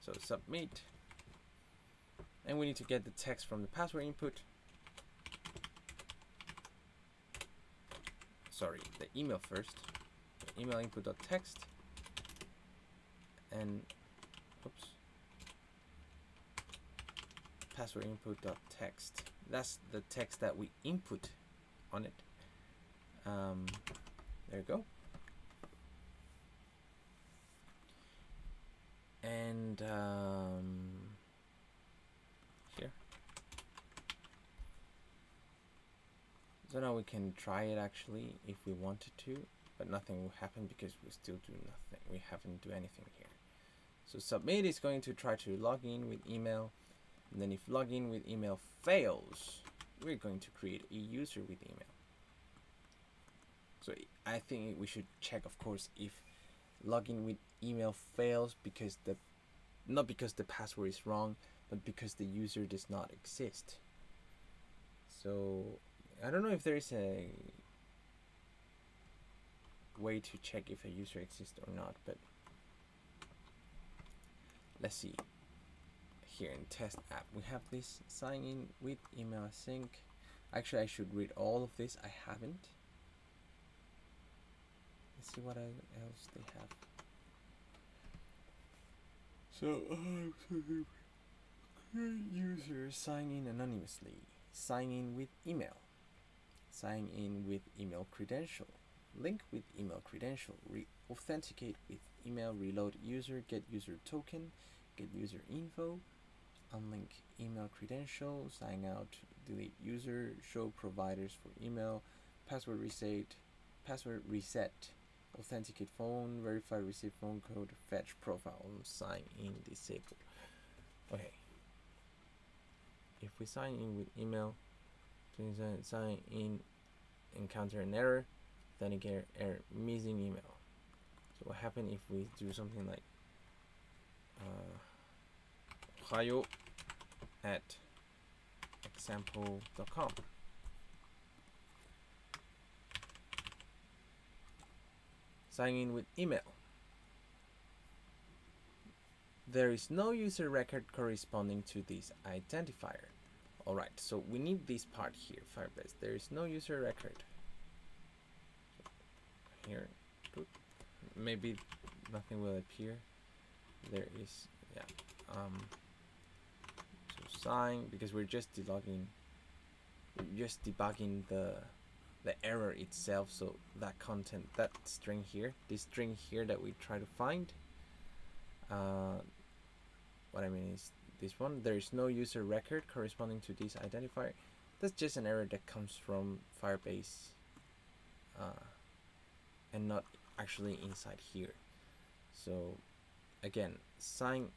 So submit, and we need to get the text from the password input. Sorry, the email first. The email input dot text, and oops, password input dot text. That's the text that we input on it. There you go. And here. So now we can try it actually if we wanted to, but nothing will happen because we still do nothing. We haven't do anything here. So submit is going to try to log in with email, and then if login with email fails, we're going to create a user with email. So I think we should check, of course, if login with email fails because not because the password is wrong, but because the user does not exist. So I don't know if there is a way to check if a user exists or not, but let's see. Here in test app, we have this sign in with email async. Actually, I should read all of this. I haven't. Let's see what else they have. So, user sign in anonymously, sign in with email, sign in with email credential, link with email credential, authenticate with email, reload user, get user token, get user info, unlink email credential, sign out, delete user, show providers for email, password reset, authenticate phone, verify receive phone code, fetch profile, sign in, disable. Okay. If we sign in with email, please sign in, encounter an error, authenticate error, missing email. So what happens if we do something like Ohio at example.com. Sign in with email. There is no user record corresponding to this identifier. Alright, so we need this part here, Firebase. There is no user record. Here, maybe nothing will appear. There is, yeah. So sign, because we're just debugging the error itself. So that content, that string here, this string here that we try to find. What I mean is this one. There is no user record corresponding to this identifier. That's just an error that comes from Firebase, and not actually inside here. So again, sign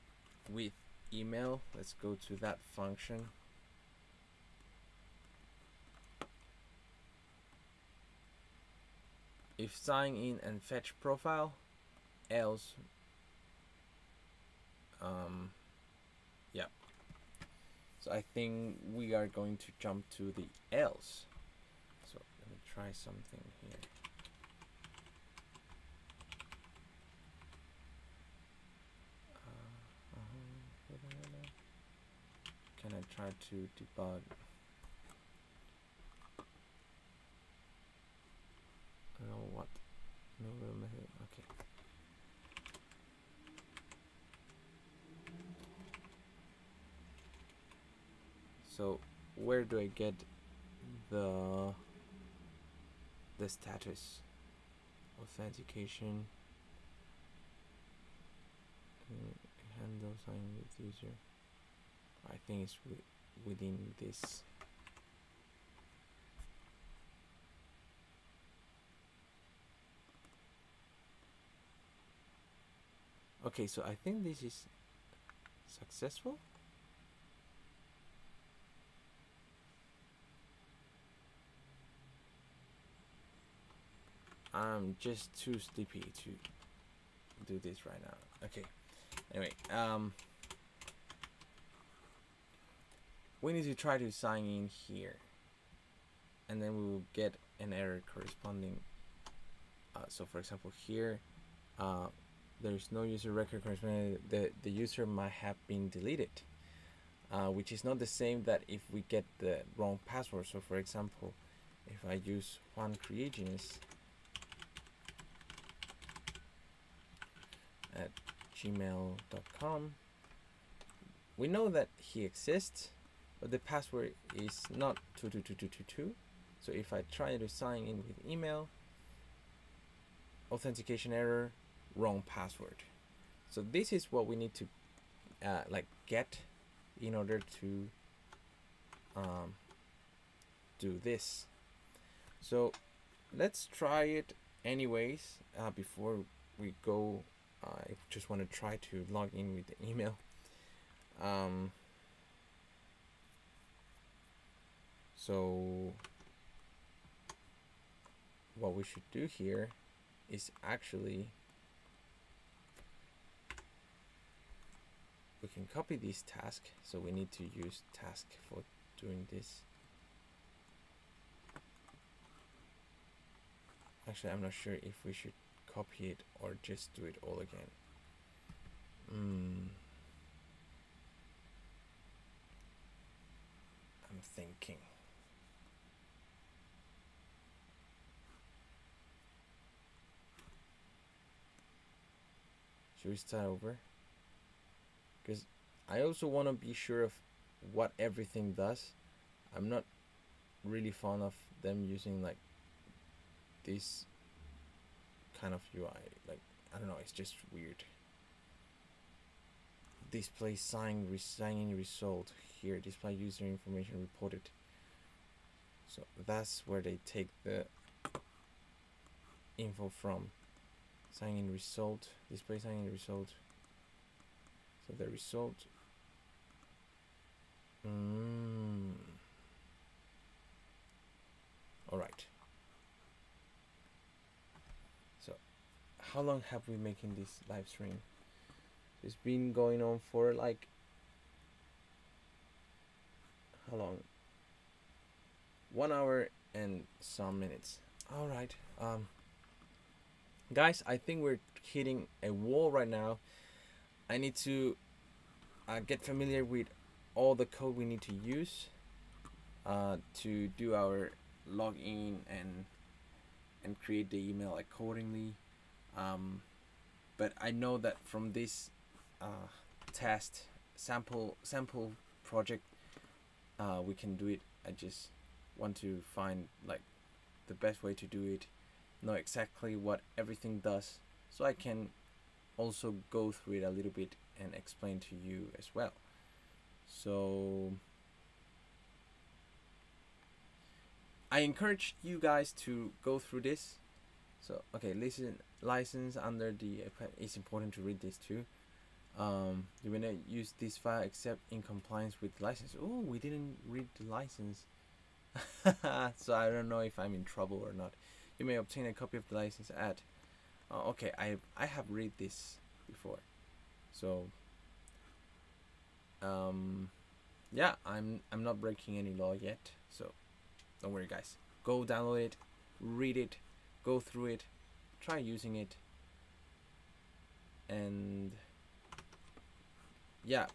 with email. Let's go to that function. If sign in and fetch profile, else, yeah. So I think we are going to jump to the else. So let me try something here. Can I try to debug? I don't know what. No real method. Okay. So where do I get the status? Authentication. Handle sign with user. I think it's within this. Okay, so I think this is successful. I'm just too sleepy to do this right now. Okay. Anyway, we need to try to sign in here, and then we will get an error corresponding. So for example here, there's no user record corresponding. The user might have been deleted, which is not the same that if we get the wrong password. So for example, if I use Juan Creations at gmail.com, we know that he exists, but the password is not 2222222. So if I try to sign in with email, authentication error, wrong password. So this is what we need to get in order to do this. So let's try it anyways. Before we go, I just want to try to log in with the email. So what we should do here is actually we can copy this task. So we need to use task for doing this. Actually, I'm not sure if we should copy it or just do it all again. I'm thinking. Should we start over? Because I also want to be sure of what everything does. I'm not really fond of them using like this kind of UI. Like, I don't know, it's just weird. Display sign in result here. Display user information reported. So that's where they take the info from. Sign in result. Display sign in result. So the result. All right. So how long have we making this live stream? It's been going on for like how long? 1 hour and some minutes. All right. Guys, I think we're hitting a wall right now. I need to get familiar with all the code we need to use. to do our login and create the email accordingly. But I know that from this uh, test sample project, we can do it. I just want to find like the best way to do it, know exactly what everything does, so I can also go through it a little bit and explain to you as well. So I encourage you guys to go through this. So okay, listen, license under the it's important to read this too. You may not use this file except in compliance with the license. Oh, we didn't read the license. So I don't know if I'm in trouble or not. You may obtain a copy of the license at. Okay, I have read this before, so yeah, I'm not breaking any law yet. So don't worry, guys. Go download it, read it, go through it, try using it, and yeah.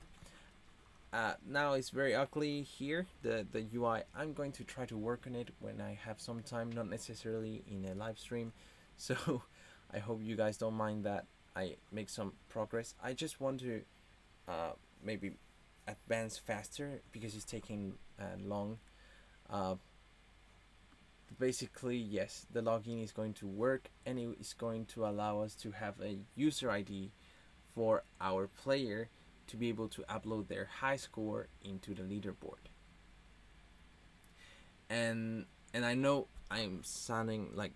Now it's very ugly here, the UI. I'm going to try to work on it when I have some time, not necessarily in a live stream. So I hope you guys don't mind that I make some progress. I just want to maybe advance faster because it's taking long. Basically, yes, the login is going to work, and it is going to allow us to have a user ID for our player to be able to upload their high score into the leaderboard. And I know I'm sounding like,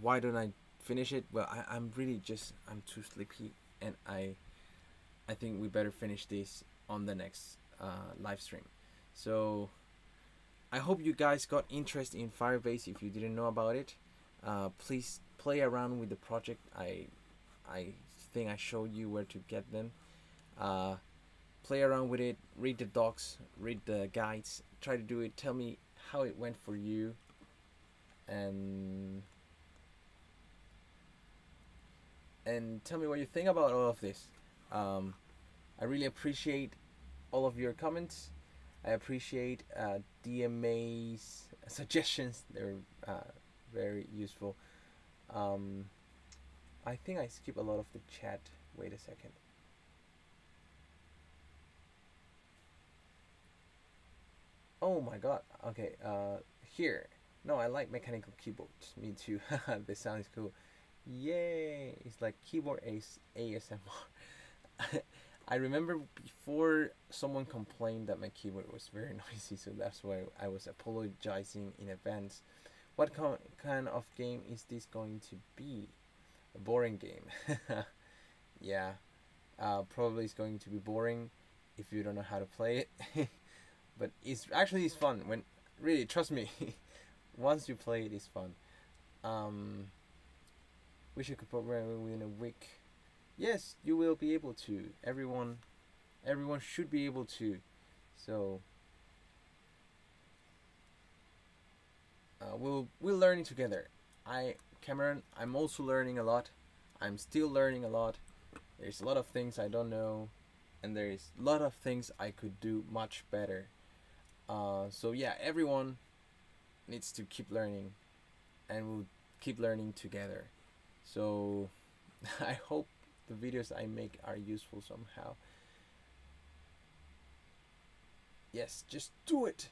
why don't I finish it? Well, I'm really just, I'm too sleepy, and I think we better finish this on the next live stream. So I hope you guys got interest in Firebase. If you didn't know about it, please play around with the project. I think I showed you where to get them. Play around with it, read the docs, read the guides, try to do it, tell me how it went for you, and tell me what you think about all of this. I really appreciate all of your comments. I appreciate DMA's suggestions. They're very useful. I think I skipped a lot of the chat. Wait a second. Oh my god. Okay, here. No, I like mechanical keyboards. Me too. The sound is cool. Yay! It's like keyboard ASMR. I remember before someone complained that my keyboard was very noisy, so that's why I was apologizing in advance. What kind of game is this going to be? A boring game. Yeah, probably it's going to be boring if you don't know how to play it. But it's fun when, really, trust me. Once you play it, it's fun. Wish you could program it within a week. Yes, you will be able to. Everyone should be able to. So we'll learn it together. Cameron, I'm also learning a lot. I'm still learning a lot. There's a lot of things I don't know, and there's a lot of things I could do much better. So yeah, everyone needs to keep learning, and we'll keep learning together. So I hope the videos I make are useful somehow. Yes, just do it.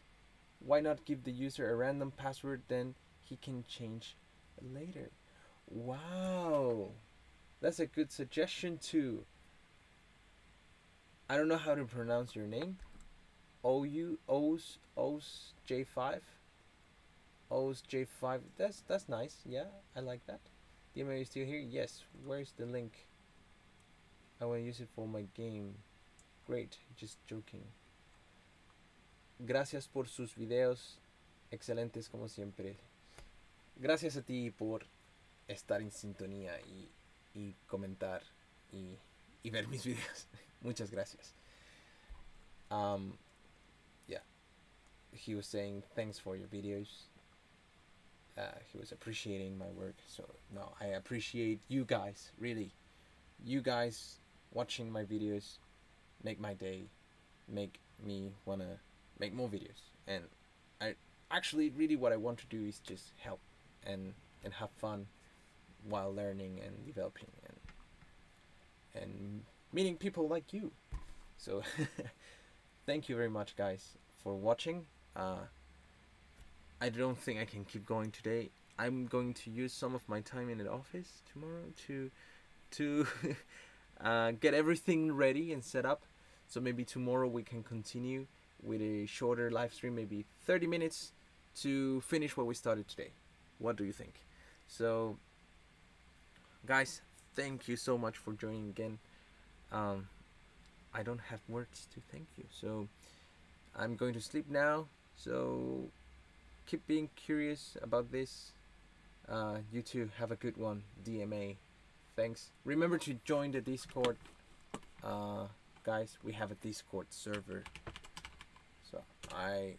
Why not give the user a random password, then he can change later? Wow, that's a good suggestion too. I don't know how to pronounce your name. O's J5. O's J5. That's nice. Yeah, I like that. The email is still here. Yes. Where's the link? I want to use it for my game. Great. Just joking. Gracias por sus videos. Excelentes como siempre. Gracias a ti por estar en sintonía y comentar y ver mis videos. Muchas gracias. Yeah. He was saying thanks for your videos. He was appreciating my work. So no, I appreciate you guys, really. You guys watching my videos make my day, make me wanna make more videos, and actually really what I want to do is just help and have fun while learning and developing and meeting people like you. So thank you very much, guys, for watching. I don't think I can keep going today. I'm going to use some of my time in the office tomorrow to get everything ready and set up. So maybe tomorrow we can continue with a shorter live stream, maybe 30 minutes to finish what we started today. What do you think? So, guys, thank you so much for joining again. I don't have words to thank you, so I'm going to sleep now. So keep being curious about this. You too, have a good one. DMA. Thanks. Remember to join the Discord. Guys, we have a Discord server. So I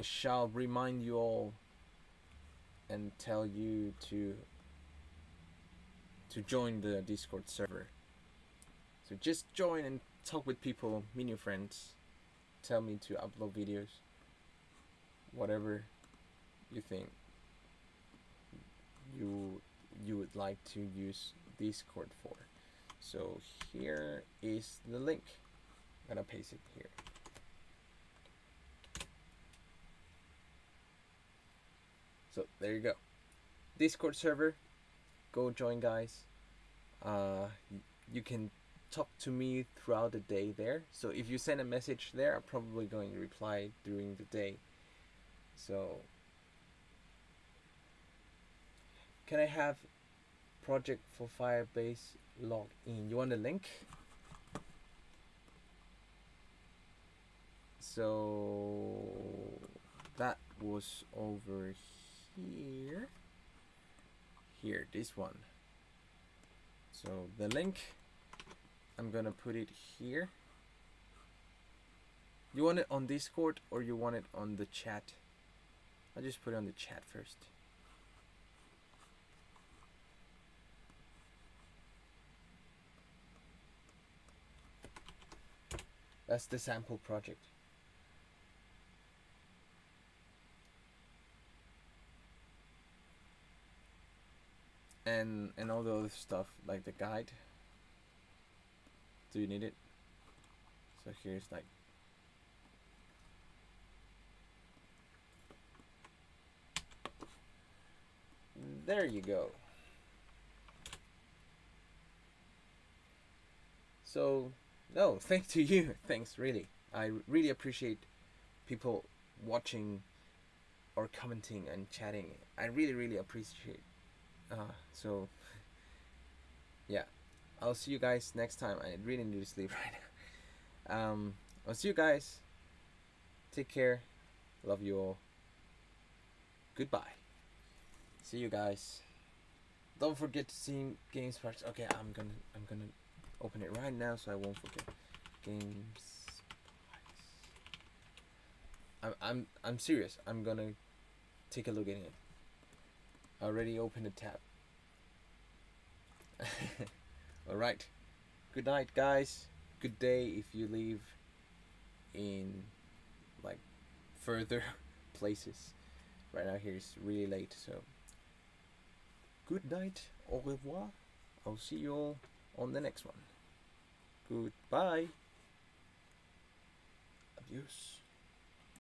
shall remind you all and tell you to join the Discord server. So just join and talk with people, meet new friends, tell me to upload videos, whatever you think you would like to use Discord for. So here is the link. I'm gonna paste it here. So there you go. Discord server. Go join, guys. You can talk to me throughout the day there. So if you send a message there, I'm probably going to reply during the day. So can I have project for Firebase login? You want the link? So that was over here. Here, this one. So the link, I'm gonna put it here. You want it on Discord or you want it on the chat? I'll just put it on the chat first. That's the sample project. And all the other stuff like the guide. Do you need it? So here's like there you go. So no, thanks to you. Thanks, really. I really appreciate people watching or commenting and chatting. I really appreciate. So yeah, I'll see you guys next time. I really need to sleep right now. I'll see you guys. Take care. Love you all. Goodbye. See you guys. Don't forget to sing Games Sparks. Okay, I'm gonna open it right now so I won't forget. Games Sparks. I'm serious. I'm gonna take a look at it. I already opened the tab. Alright. Good night, guys. Good day if you live in like further places. Right now here it's really late, so good night, au revoir. I'll see you all on the next one. Goodbye. Adios.